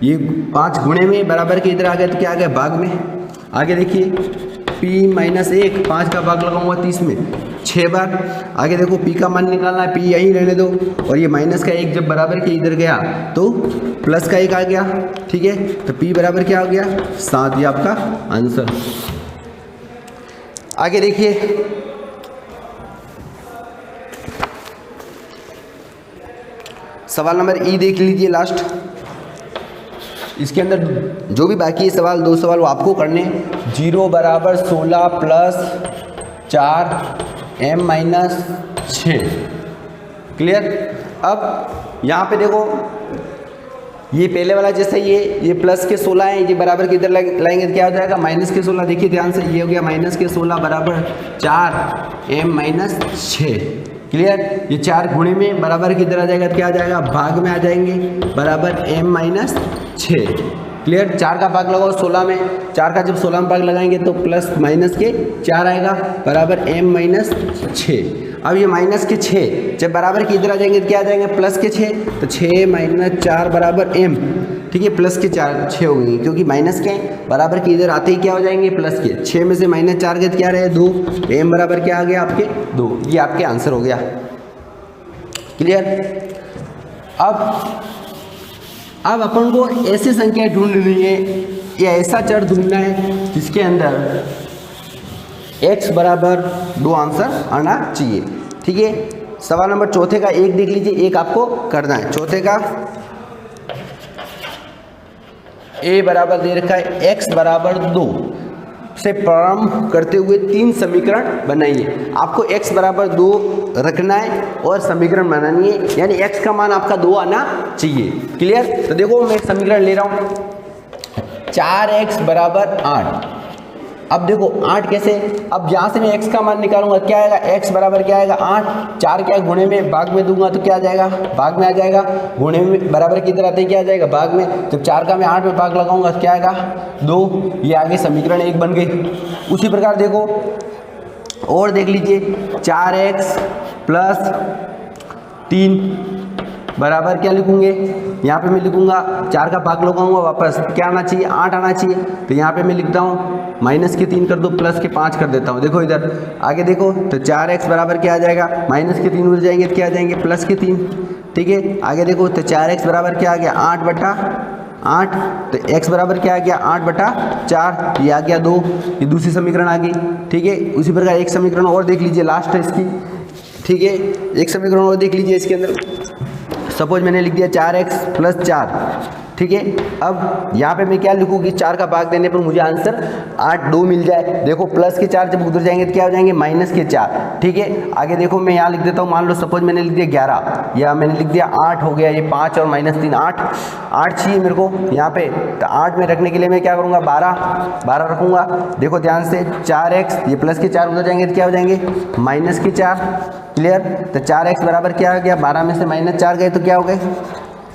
ये 5 गुणे में बराबर के इधर आ गए तो क्या आ गया, भाग में। आगे देखिए p माइनस 1, 5 का भाग लगाऊंगा 30 में 6 बार। आगे देखो p का मान निकालना है, p यहीं रहने दो, और ये माइनस का 1 जब बराबर के इधर गया तो प्लस का 1 आ गया। ठीक है, तो p बराबर क्या हो गया, 7। ये आपका आंसर। आगे देखिए, सवाल नंबर ई देख लीजिए लास्ट। इसके अंदर जो भी बाकी है सवाल, 2 सवाल वो आपको करने। 0 बराबर 16 प्लस 4 m माइनस 6। क्लियर। अब यहाँ पे देखो, ये पहले वाला जैसे ये प्लस के 16 है, ये बराबर के इधर लाएंगे तो क्या हो जाएगा, माइनस के 16। देखिए ध्यान से, ये हो गया माइनस के 16 बराबर 4 m माइनस 6। क्लियर। ये 4 गुणे में बराबर के इधर आ जाएगा तो क्या आ जाएगा, भाग में आ जाएंगे, बराबर m माइनस 6। क्लियर। 4 का भाग लगाओ 16 में, 4 का जब 16 में भाग लगाएंगे तो प्लस माइनस के 4 आएगा, बराबर m माइनस 6। अब ये माइनस के 6 जब बराबर के इधर आ जाएंगे तो क्या आ जाएंगे, प्लस के 6, तो 6 माइनस 4 बराबर m। ठीक है, प्लस के 4 6 हो गई, क्योंकि माइनस के बराबर के इधर आते ही क्या हो जाएंगे, प्लस के। 6 में से माइनस 4 गए तो क्या रहे, 2। m बराबर क्या आ गया आपके 2। ये आपके आंसर हो गया। क्लियर। अब अपन को ऐसी संख्या ढूंढनी है या ऐसा चर ढूंढना है जिसके अंदर x बराबर 2 आंसर आना चाहिए। ठीक है। सवाल नंबर चौथे का 1 देख लीजिए, 1 आपको करना है। चौथे का a बराबर दे रखा है, x बराबर 2 से प्रारंभ करते हुए 3 समीकरण बनाइए। आपको x बराबर 2 रखना है और समीकरण बनानी है, यानी x का मान आपका 2 आना चाहिए। क्लियर। तो देखो मैं समीकरण ले रहा हूँ, 4x बराबर 8। अब देखो 8 कैसे, अब यहाँ से मैं x का मान निकालूंगा क्या आएगा, x बराबर क्या आएगा 8। 4 क्या गुणे में भाग में दूंगा तो क्या आ जाएगा, भाग में आ जाएगा। गुणे में बराबर की तरह आते ही क्या आ जाएगा, भाग में। जब 4 का मैं 8 में भाग लगाऊंगा तो क्या आएगा 2। ये आगे समीकरण 1 बन गई। उसी प्रकार देखो और देख लीजिए, 4x प्लस 3 बराबर क्या लिखूंगे, यहाँ पे मैं लिखूंगा 4 का भाग लगाऊंगा, वापस क्या आना चाहिए, 8 आना चाहिए। तो यहाँ पे मैं लिखता हूँ माइनस के 3 कर दो, प्लस के 5 कर देता हूँ। देखो इधर आगे देखो, तो 4x बराबर क्या आ जाएगा, माइनस के 3 उड़ जाएंगे तो क्या आ जाएंगे, प्लस के 3। ठीक है। आगे देखो तो 4x बराबर क्या आ गया, 8, तो x बराबर क्या आ गया 8/4, ये आ गया 2, ये दूसरी समीकरण आ गई। ठीक है, उसी प्रकार एक समीकरण और देख लीजिए, लास्ट है इसकी। ठीक है, एक समीकरण और देख लीजिए इसके अंदर। सपोज मैंने लिख दिया 4x + 4। ठीक है, अब यहाँ पे मैं क्या लिखूँ कि 4 का भाग देने पर मुझे आंसर 8/2 मिल जाए। देखो प्लस के 4 जब उधर जाएंगे तो क्या हो जाएंगे माइनस के 4। ठीक है, आगे देखो मैं यहाँ लिख देता हूँ, मान लो सपोज मैंने लिख दिया 11 या मैंने लिख दिया 8 हो गया, ये 5 और -3 8 चाहिए मेरे को यहाँ पे। तो 8 में रखने के लिए मैं क्या करूँगा 12 रखूँगा। देखो ध्यान से 4x, ये प्लस के 4 उधर जाएंगे तो क्या हो जाएंगे -4। क्लियर, तो 4x बराबर क्या हो गया, 12 में से -4 गए तो क्या हो गए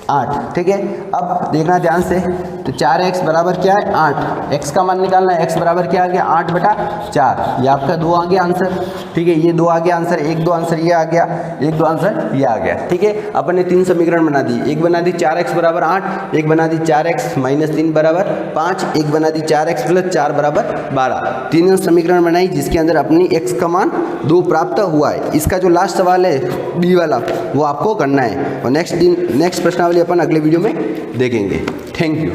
8। ठीक है, अब देखना ध्यान से, तो 4x बराबर क्या है 8, x का मान निकालना है, x बराबर क्या आ गया 8/4, ये आपका 2 आ गया आंसर। ठीक है, ये 2 आ गया आंसर, 1-2 आंसर ये आ गया, 1-2 आंसर ये आ गया। ठीक है, अपन ने 3 समीकरण बना दी, एक बना दी 4x बराबर 8, एक बना दी 4x -3 बराबर 5, एक बना दी 4x + 4 बराबर 12। तीनों समीकरण बनाई जिसके अंदर अपनी x का मान 2 प्राप्त हुआ है। इसका जो लास्ट सवाल है बी वाला वो आपको करना है, और नेक्स्ट प्रश्नावली अपन अगले वीडियो में देखेंगे। Thank you.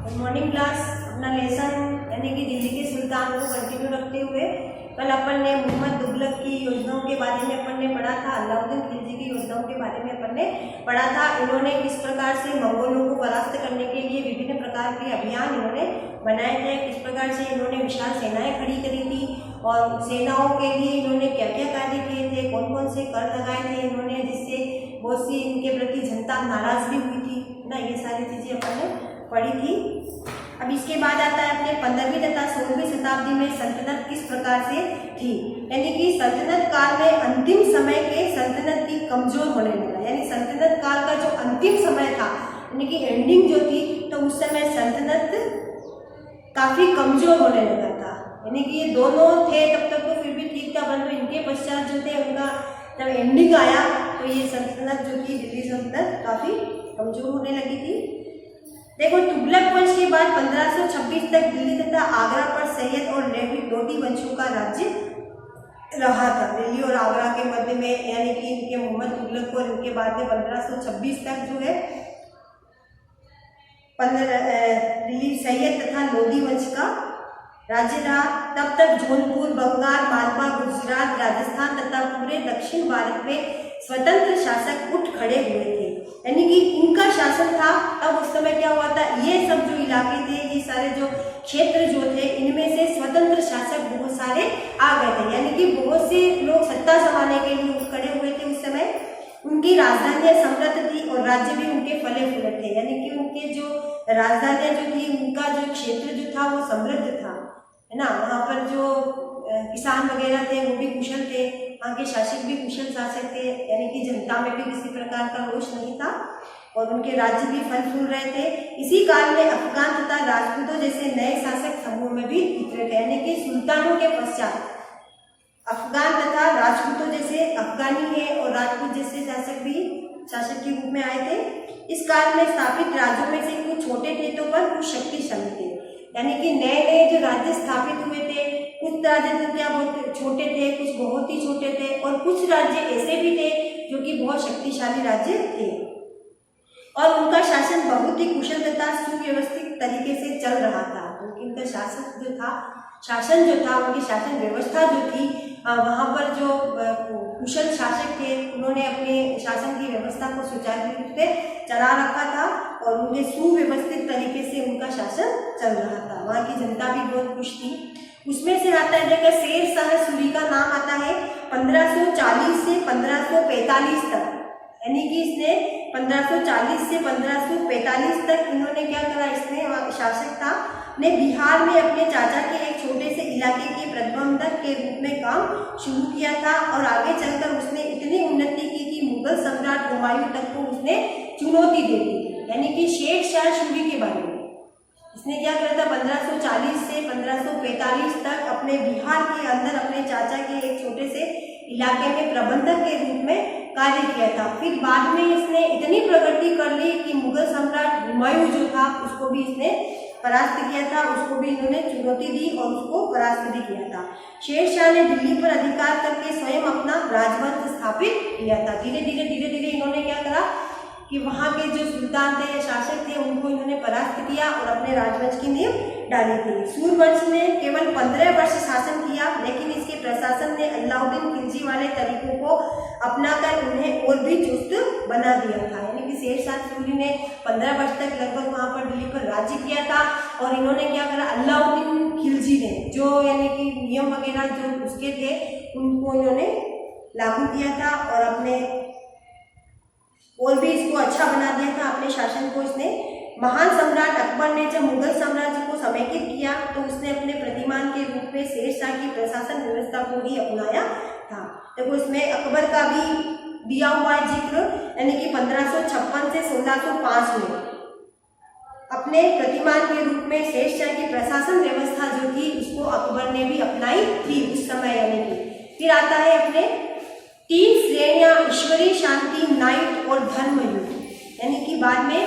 Good morning class. अपना लेसन यानी कि दिल्ली के सुल्तान को कंटिन्यू रखते हुए कल अपन ने मोहम्मद तुगलक की योजनाओं के बारे में अपन ने पढ़ा था, अलाउद्दीन खिलजी की योजनाओं के बारे में अपन ने पढ़ा था। इन्होंने किस प्रकार से मंगोलों को परास्त करने के लिए विभिन्न प्रकार के अभियान इन्होंने बनाए थे, किस प्रकार से इन्होंने विशाल सेनाएं खड़ी करी थी और सेनाओं के लिए इन्होंने क्या क्या कार्य किए थे, कौन कौन से कर लगाए थे इन्होंने, जिससे बहुत सी इनके प्रति जनता नाराज भी हुई थी ना। ये सारी चीज़ें अपन ने पढ़ी थी। अब इसके बाद आता है अपने 15वीं तथा 16वीं शताब्दी में सल्तनत किस प्रकार से थी, यानी कि सल्तनत काल में अंतिम समय के सल्तनत की कमजोर होने लगा, यानी सल्तनत काल का जो अंतिम समय था यानी कि एंडिंग जो थी, तो उस समय सल्तनत काफ़ी कमजोर होने लगा था। यानी कि ये दोनों थे तब तक तो फिर भी ठीक था, परंतु इनके पश्चात जो थे उनका जब एंडिंग आया तो ये सल्तनत जो थी दिल्ली सल्तनत काफ़ी कमजोर होने लगी थी। देखो, तुगलक वंश के बाद 1526 तक दिल्ली तथा आगरा पर सैयद और लोधी वंशों का राज्य रहा था। दिल्ली और आगरा के मध्य में यानी कि इनके मोहम्मद तुगलक और इनके बाद में 1526 तक जो है दिल्ली सैयद तथा लोधी वंश का राज्य रहा। तब तक जौनपुर, बंगाल, मालवा, गुजरात, राजस्थान तथा पूरे दक्षिण भारत में स्वतंत्र शासक उठ खड़े हुए थे, यानी कि इनका शासन था। तब उस समय क्या हुआ था, ये सब जो इलाके थे, ये सारे जो क्षेत्र जो थे, इनमें से स्वतंत्र शासक बहुत सारे आ गए थे, यानी कि बहुत से लोग सत्ता संभालने के लिए उठ खड़े हुए थे उस समय। उनकी राजधानियां समृद्ध थी और राज्य भी उनके फले फूले थे, यानी कि उनके जो राजधानियां जो थी, उनका जो क्षेत्र जो था वो समृद्ध था, है ना। वहाँ पर जो किसान वगैरह थे वो भी कुशल थे, वहाँ के शासक भी कुशल शासक थे, यानी कि जनता में भी किसी प्रकार का रोष नहीं था और उनके राज्य भी फल फूल रहे थे। इसी काल में अफगान तथा राजपूतों जैसे नए शासक समूह में भी उतरे थे, यानी कि सुल्तानों के पश्चात अफगान तथा राजपूतों जैसे अफगानी है और राजपूत जैसे शासक के रूप में आए थे। इस काल में स्थापित राज्यों में से कुछ छोटे थे तो पर कुछ शक्तिशाली थे, यानी कि नए नए जो राज्य स्थापित हुए थे, कुछ राज्य तो क्या बहुत छोटे थे, कुछ बहुत ही छोटे थे और कुछ राज्य ऐसे भी थे जो कि बहुत शक्तिशाली राज्य थे और उनका शासन बहुत ही कुशल तथा सुव्यवस्थित तरीके से चल रहा था। क्योंकि उनका शासन जो था उनकी शासन व्यवस्था जो थी, वहाँ पर जो कुशल शासक थे उन्होंने अपने शासन की व्यवस्था को सुचारू रूप से चला रखा था और उनके सुव्यवस्थित तरीके से उनका शासन चल रहा था। वहाँ की जनता भी बहुत खुश थी। उसमें से आता है जगह शेर शाह सूरी का नाम आता है 1540 से 1545 तक, यानी कि इसने 1540 से 1545 तक इन्होंने क्या करा, इसने शासक था ने बिहार में अपने चाचा के एक छोटे से इलाके के प्रबंधक के रूप में काम शुरू किया था और आगे चलकर उसने इतनी उन्नति की कि मुगल सम्राट हुमायूं तक को उसने चुनौती दे दी। यानी कि शेर शाह सूरी के बारे में इसने क्या करा था, 1540 से 1545 तक अपने बिहार के अंदर अपने चाचा के एक छोटे से इलाके में प्रबंधक के रूप में कार्य किया था। फिर बाद में इसने इतनी प्रगति कर ली कि मुगल सम्राट हुमायूं जो था उसको भी इसने परास्त किया था, उसको भी इन्होंने चुनौती दी और उसको परास्त भी किया था। शेरशाह ने दिल्ली पर अधिकार करके स्वयं अपना राजवंश स्थापित किया था। धीरे धीरे इन्होंने क्या करा कि वहाँ के जो सुल्तान थे या शासक थे उनको इन्होंने परास्त किया और अपने राजवंश की नींव डाली थी। सूरवंश ने केवल 15 वर्ष शासन किया, लेकिन इसके प्रशासन ने अलाउद्दीन खिलजी वाले तरीकों को अपनाकर उन्हें और भी चुस्त बना दिया था। यानी कि शेरशाह सूरी ने 15 वर्ष तक लगभग वहाँ पर दिल्ली पर राज्य किया था और इन्होंने क्या करा, अलाउद्दीन खिलजी ने जो यानी कि नियम वगैरह जो उसके थे उनको इन्होंने लागू किया था और अपने और भी इसको अच्छा बना दिया था अपने शासन को इसने। महान सम्राट अकबर ने जब मुगल साम्राज्य को समेकित किया तो उसने अपने प्रतिमान के रूप में शेरशाह की प्रशासन व्यवस्था को ही अपनाया था। देखो इसमें अकबर का भी दिया हुआ है जिक्र, यानी कि 1556 से 1605 में अपने प्रतिमान के रूप में शेरशाह की प्रशासन व्यवस्था जो थी उसको अकबर ने भी अपनाई थी उस समय। यानी कि फिर आता है अपने 3 श्रेणियां, ईश्वरीय शांति, नाइट और धर्म युद्ध। यानी कि बाद में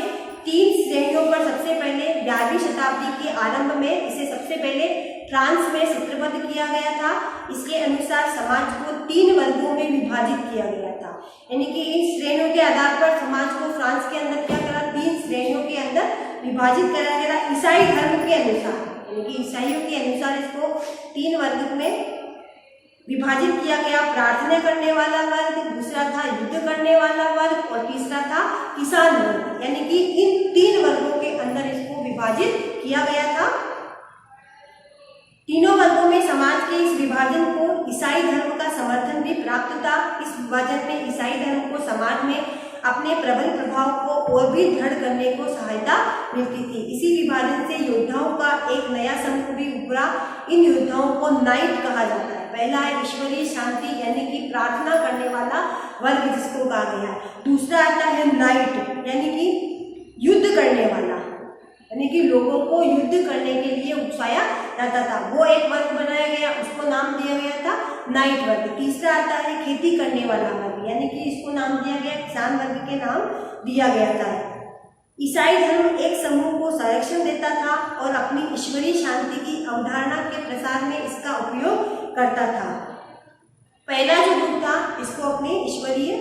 3 श्रेणियों पर सबसे पहले 12वीं शताब्दी के आरंभ में इसे सबसे पहले फ्रांस में सूत्रबद्ध किया गया था। इसके अनुसार समाज को 3 वर्गों में विभाजित किया गया था। यानी कि इन श्रेणियों के आधार पर समाज को फ्रांस के अंदर क्या करा, 3 श्रेणियों के अंदर विभाजित करा गया। ईसाई धर्म के अनुसार, यानी कि ईसाइयों के अनुसार इसको 3 वर्ग में विभाजित किया गया। प्रार्थना करने वाला वर्ग, दूसरा था युद्ध करने वाला वर्ग और तीसरा था किसान वर्ग। यानी कि इन 3 वर्गों के अंदर इसको विभाजित किया गया था। तीनों वर्गों में समाज के इस विभाजन को ईसाई धर्म का समर्थन भी प्राप्त था। इस विभाजन में ईसाई धर्म को समाज में अपने प्रबल प्रभाव को और भी दृढ़ करने को सहायता मिलती थी। इसी विभाजन से योद्धाओं का एक नया समूह भी उभरा। इन योद्धाओं को नाइट कहा जाता है। पहला है ईश्वरीय शांति, यानी कि प्रार्थना करने वाला वर्ग जिसको कहा गया है। दूसरा आता है नाइट, यानी कि युद्ध करने वाला, यानी कि लोगों को युद्ध करने के लिए उकसाया जाता था। वो एक वर्ग बनाया गया, उसको नाम दिया गया था नाइट वर्ग। तीसरा आता है खेती करने वाला वर्ग, यानी कि इसको नाम दिया गया किसान वर्ग के नाम दिया गया था। ईसाई धर्म एक समूह को संरक्षण देता था और अपनी ईश्वरीय शांति की अवधारणा के प्रसार में इसका उपयोग करता था। पहला जो ग्रुप था इसको अपनी ईश्वरीय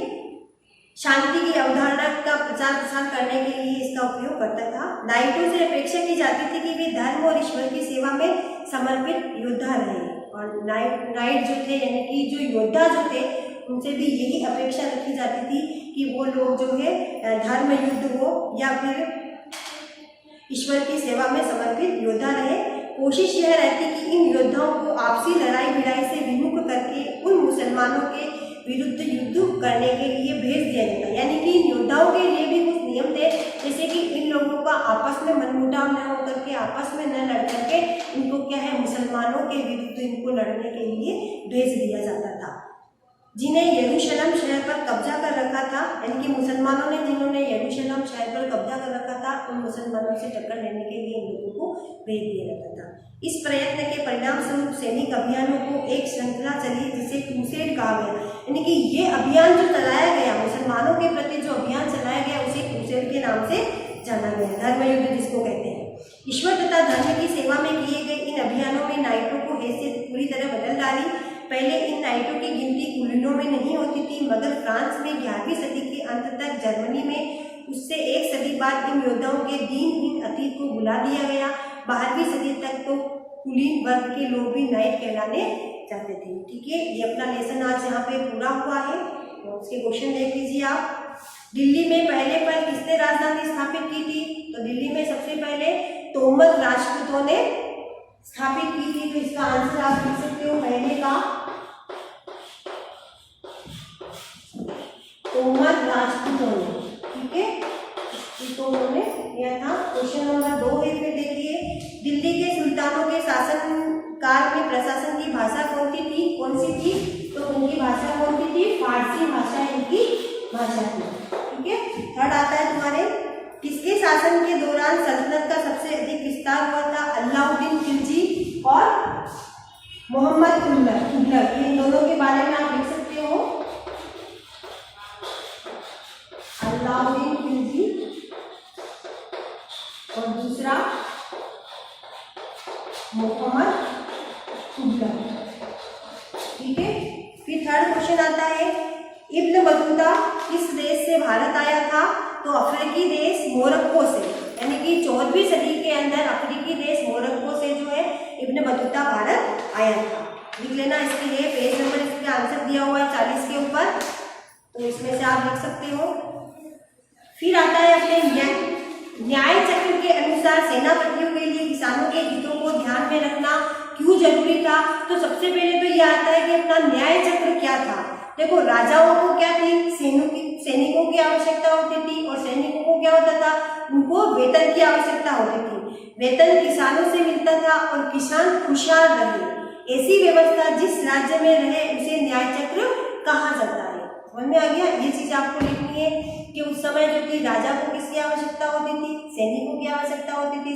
शांति की अवधारणा का प्रचार प्रसार करने के लिए इसका उपयोग करता था। नाइटों से अपेक्षा की जाती थी कि वे धर्म और ईश्वर की सेवा में समर्पित योद्धा रहे। और नाइट जो थे, यानी कि जो योद्धा जो थे, उनसे भी यही अपेक्षा रखी जाती थी कि वो लोग जो है धर्म युद्ध हो या फिर ईश्वर की सेवा में समर्पित योद्धा रहे। कोशिश यह रहती कि इन योद्धाओं को आपसी लड़ाई भिड़ाई से विमुख करके उन मुसलमानों के विरुद्ध युद्ध करने के लिए भेज दिया जाता। यानी कि इन योद्धाओं के लिए भी कुछ नियम थे, जैसे कि इन लोगों का आपस में मनमुटाव न होकर के, आपस में न लड़ करके इनको क्या है मुसलमानों के विरुद्ध इनको लड़ने के लिए भेज दिया जाता था। जिन्हें यरूशलेम शहर पर कब्जा कर रखा था, यानी कि मुसलमानों ने जिन्होंने यरूशलेम शहर पर कब्जा कर रखा था, उन मुसलमानों से टक्कर लेने के लिए इन लोगों को भेज दिया जाता था। इस प्रयत्न के परिणाम स्वरूप सैनिक अभियानों को एक श्रृंखला चली जिसे क्रूसेड कहा गया। यानी कि ये अभियान जो चलाया गया, मुसलमानों के प्रति जो अभियान चलाया गया उसे क्रूसेड के नाम से जाना गया, धर्म युद्ध जिसको कहते हैं। ईश्वर तथा धर्म की सेवा में किए गए इन अभियानों में नाइटों को हैसियत पूरी तरह बदल डाली। पहले इन नाइटों की गिनती कुलीनों में नहीं होती थी, मगर फ्रांस में 11वीं सदी के अंत तक, जर्मनी में उससे 1 सदी बाद इन योद्धाओं के दीनहीन अतीत को भुला दिया गया। 12वीं सदी तक तो कुलीन वर्ग के लोग भी नाइट कहलाने जाते थे। ठीक है, ये अपना लेसन आज यहाँ पे पूरा हुआ है। तो उसके क्वेश्चन देख लीजिए आप। दिल्ली में पहले पर किसने राजधानी स्थापित की थी? तो दिल्ली में सबसे पहले तोमर राजपूतों ने स्थापित की थी। तो इसका आंसर आप लिख सकते हो पहले का तोमर राजपूतों ने। ठीक है, तो उन्होंने किया था। क्वेश्चन नंबर 2 है, फिर देखिए दिल्ली के सुल्तानों के शासन काल में प्रशासन की भाषा कौन सी थी? तो उनकी भाषा कौन सी थी? फारसी भाषा इनकी भाषा थी। ठीक है, थर्ड आता है तुम्हारे, किसके शासन के दौरान सल्तनत का सबसे अधिक विस्तार हुआ था? अलाउद्दीन खिलजी और मोहम्मद तुगलक। इन दोनों के बारे में आप लिख सकते हो। अलाउद्दीन खिलजी और दूसरा फिर थर्ड क्वेश्चन आता है, इब्न बतूता किस देश से भारत आया था? तो अफ्रीकी देश मोरक्को से, यानी कि 14वीं सदी के अंदर अफ्रीकी देश मोरक्को से जो है इब्न बतूता भारत आया था। लिख लेना, इसके लिए पेज नंबर इसका आंसर दिया हुआ है 40 के ऊपर, तो इसमें से आप लिख सकते हो। फिर आता है अपने न्याय चक्र के अनुसार सेनापतियों के लिए किसानों के हितों को ध्यान में रखना क्यों जरूरी था? तो सबसे पहले तो ये आता है कि अपना न्याय चक्र क्या था। देखो, राजाओं को क्या थी, सैनिकों की आवश्यकता होती थी, और सैनिकों को क्या होता था, उनको वेतन की आवश्यकता होती थी। वेतन किसानों से मिलता था और किसान खुशहाल रहे, ऐसी व्यवस्था जिस राज्य में रहे उसे न्याय चक्र कहा जाता है। समझ में आ गया? ये चीज आपको लिखनी है कि उस समय जो थी राजा को किसकी आवश्यकता होती थी, सैनिकों की आवश्यकता होती थी।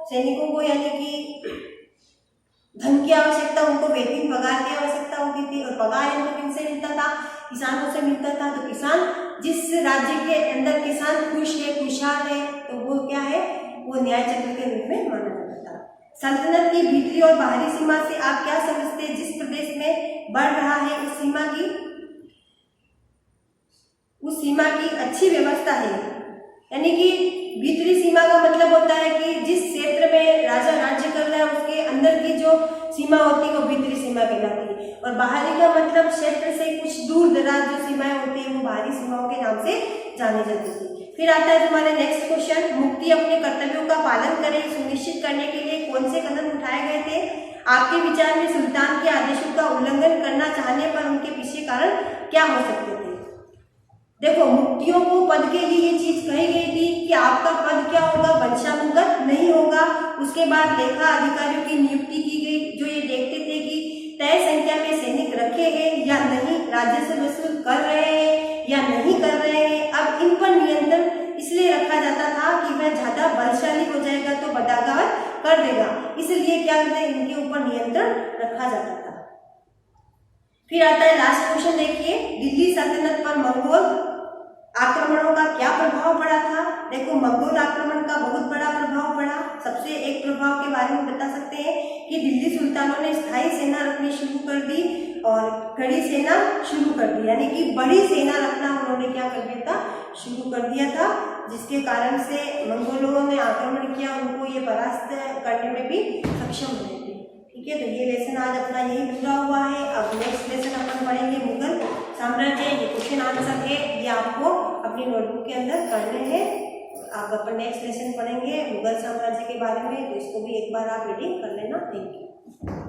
सैनिकों को यानी कि धन की आवश्यकता, उनको वेतन पगार की आवश्यकता होती थी, और पगार इनको किनसे मिलता था, किसानों से मिलता था। तो किसान, जिस राज्य के अंदर किसान खुश है, खुशहाल है, तो वो क्या है, वो न्याय चक्र के रूप में माना जाता था। सल्तनत की भीतरी और बाहरी सीमा से आप क्या समझते हैं? जिस प्रदेश में बढ़ रहा है उस सीमा की अच्छी व्यवस्था है, यानी कि भीतरी सीमा का मतलब होता है कि जिस क्षेत्र में राजा राज्य कर रहा है उसके अंदर की जो सीमा होती है वो भीतरी सीमा कहलाती है, और बाहरी का मतलब क्षेत्र से कुछ दूर दराज जो सीमाएं होती है वो बाहरी सीमाओं के नाम से जानी जाती थी। फिर आता है तुम्हारे नेक्स्ट क्वेश्चन, मुक्ति अपने कर्तव्यों का पालन करे सुनिश्चित करने के लिए कौन से कदम उठाए गए थे? आपके विचार में सुल्तान के आदेशों का उल्लंघन करना चाहने पर उनके पीछे कारण क्या हो सकते थे? देखो, मुक्तियों को पद के लिए ये चीज कही गई थी कि आपका पद क्या होगा, वंशानुगत नहीं होगा। उसके बाद लेखा अधिकारियों की नियुक्ति की गई, जो ये देखते थे कि तय संख्या में सैनिक रखे हैं या नहीं, राजस्व वसूल कर रहे हैं या नहीं कर रहे हैं। अब इन पर नियंत्रण इसलिए रखा जाता था कि वह ज्यादा बलशाली हो जाएगा तो बगावत कर देगा, इसलिए क्या करते हैं, इनके ऊपर नियंत्रण रखा जाता था। फिर आता है लास्ट क्वेश्चन, देखिए, दिल्ली सल्तनत पर मंगोल आक्रमणों का क्या प्रभाव पड़ा था? देखो, मंगोल आक्रमण का बहुत बड़ा प्रभाव पड़ा। सबसे एक प्रभाव के बारे में बता सकते हैं कि दिल्ली सुल्तानों ने स्थायी सेना रखनी शुरू कर दी और कड़ी सेना शुरू कर दी, यानी कि बड़ी सेना रखना उन्होंने क्या कर दिया था, शुरू कर दिया था, जिसके कारण से मंगोलों ने आक्रमण किया, उनको ये परास्त करने में भी सक्षम हुए थे। ठीक है, तो ये लेसन आज अपना यही पूरा हुआ है। अब नेक्स्ट लेसन अपन पढ़ेंगे मुगल साम्राज्य। ये क्वेश्चन आंसर है, ये आपको अपनी नोटबुक के अंदर करने हैं। आप अपन नेक्स्ट लेसन पढ़ेंगे मुगल साम्राज्य के बारे में, तो इसको भी एक बार आप रीडिंग कर लेना। Thank you.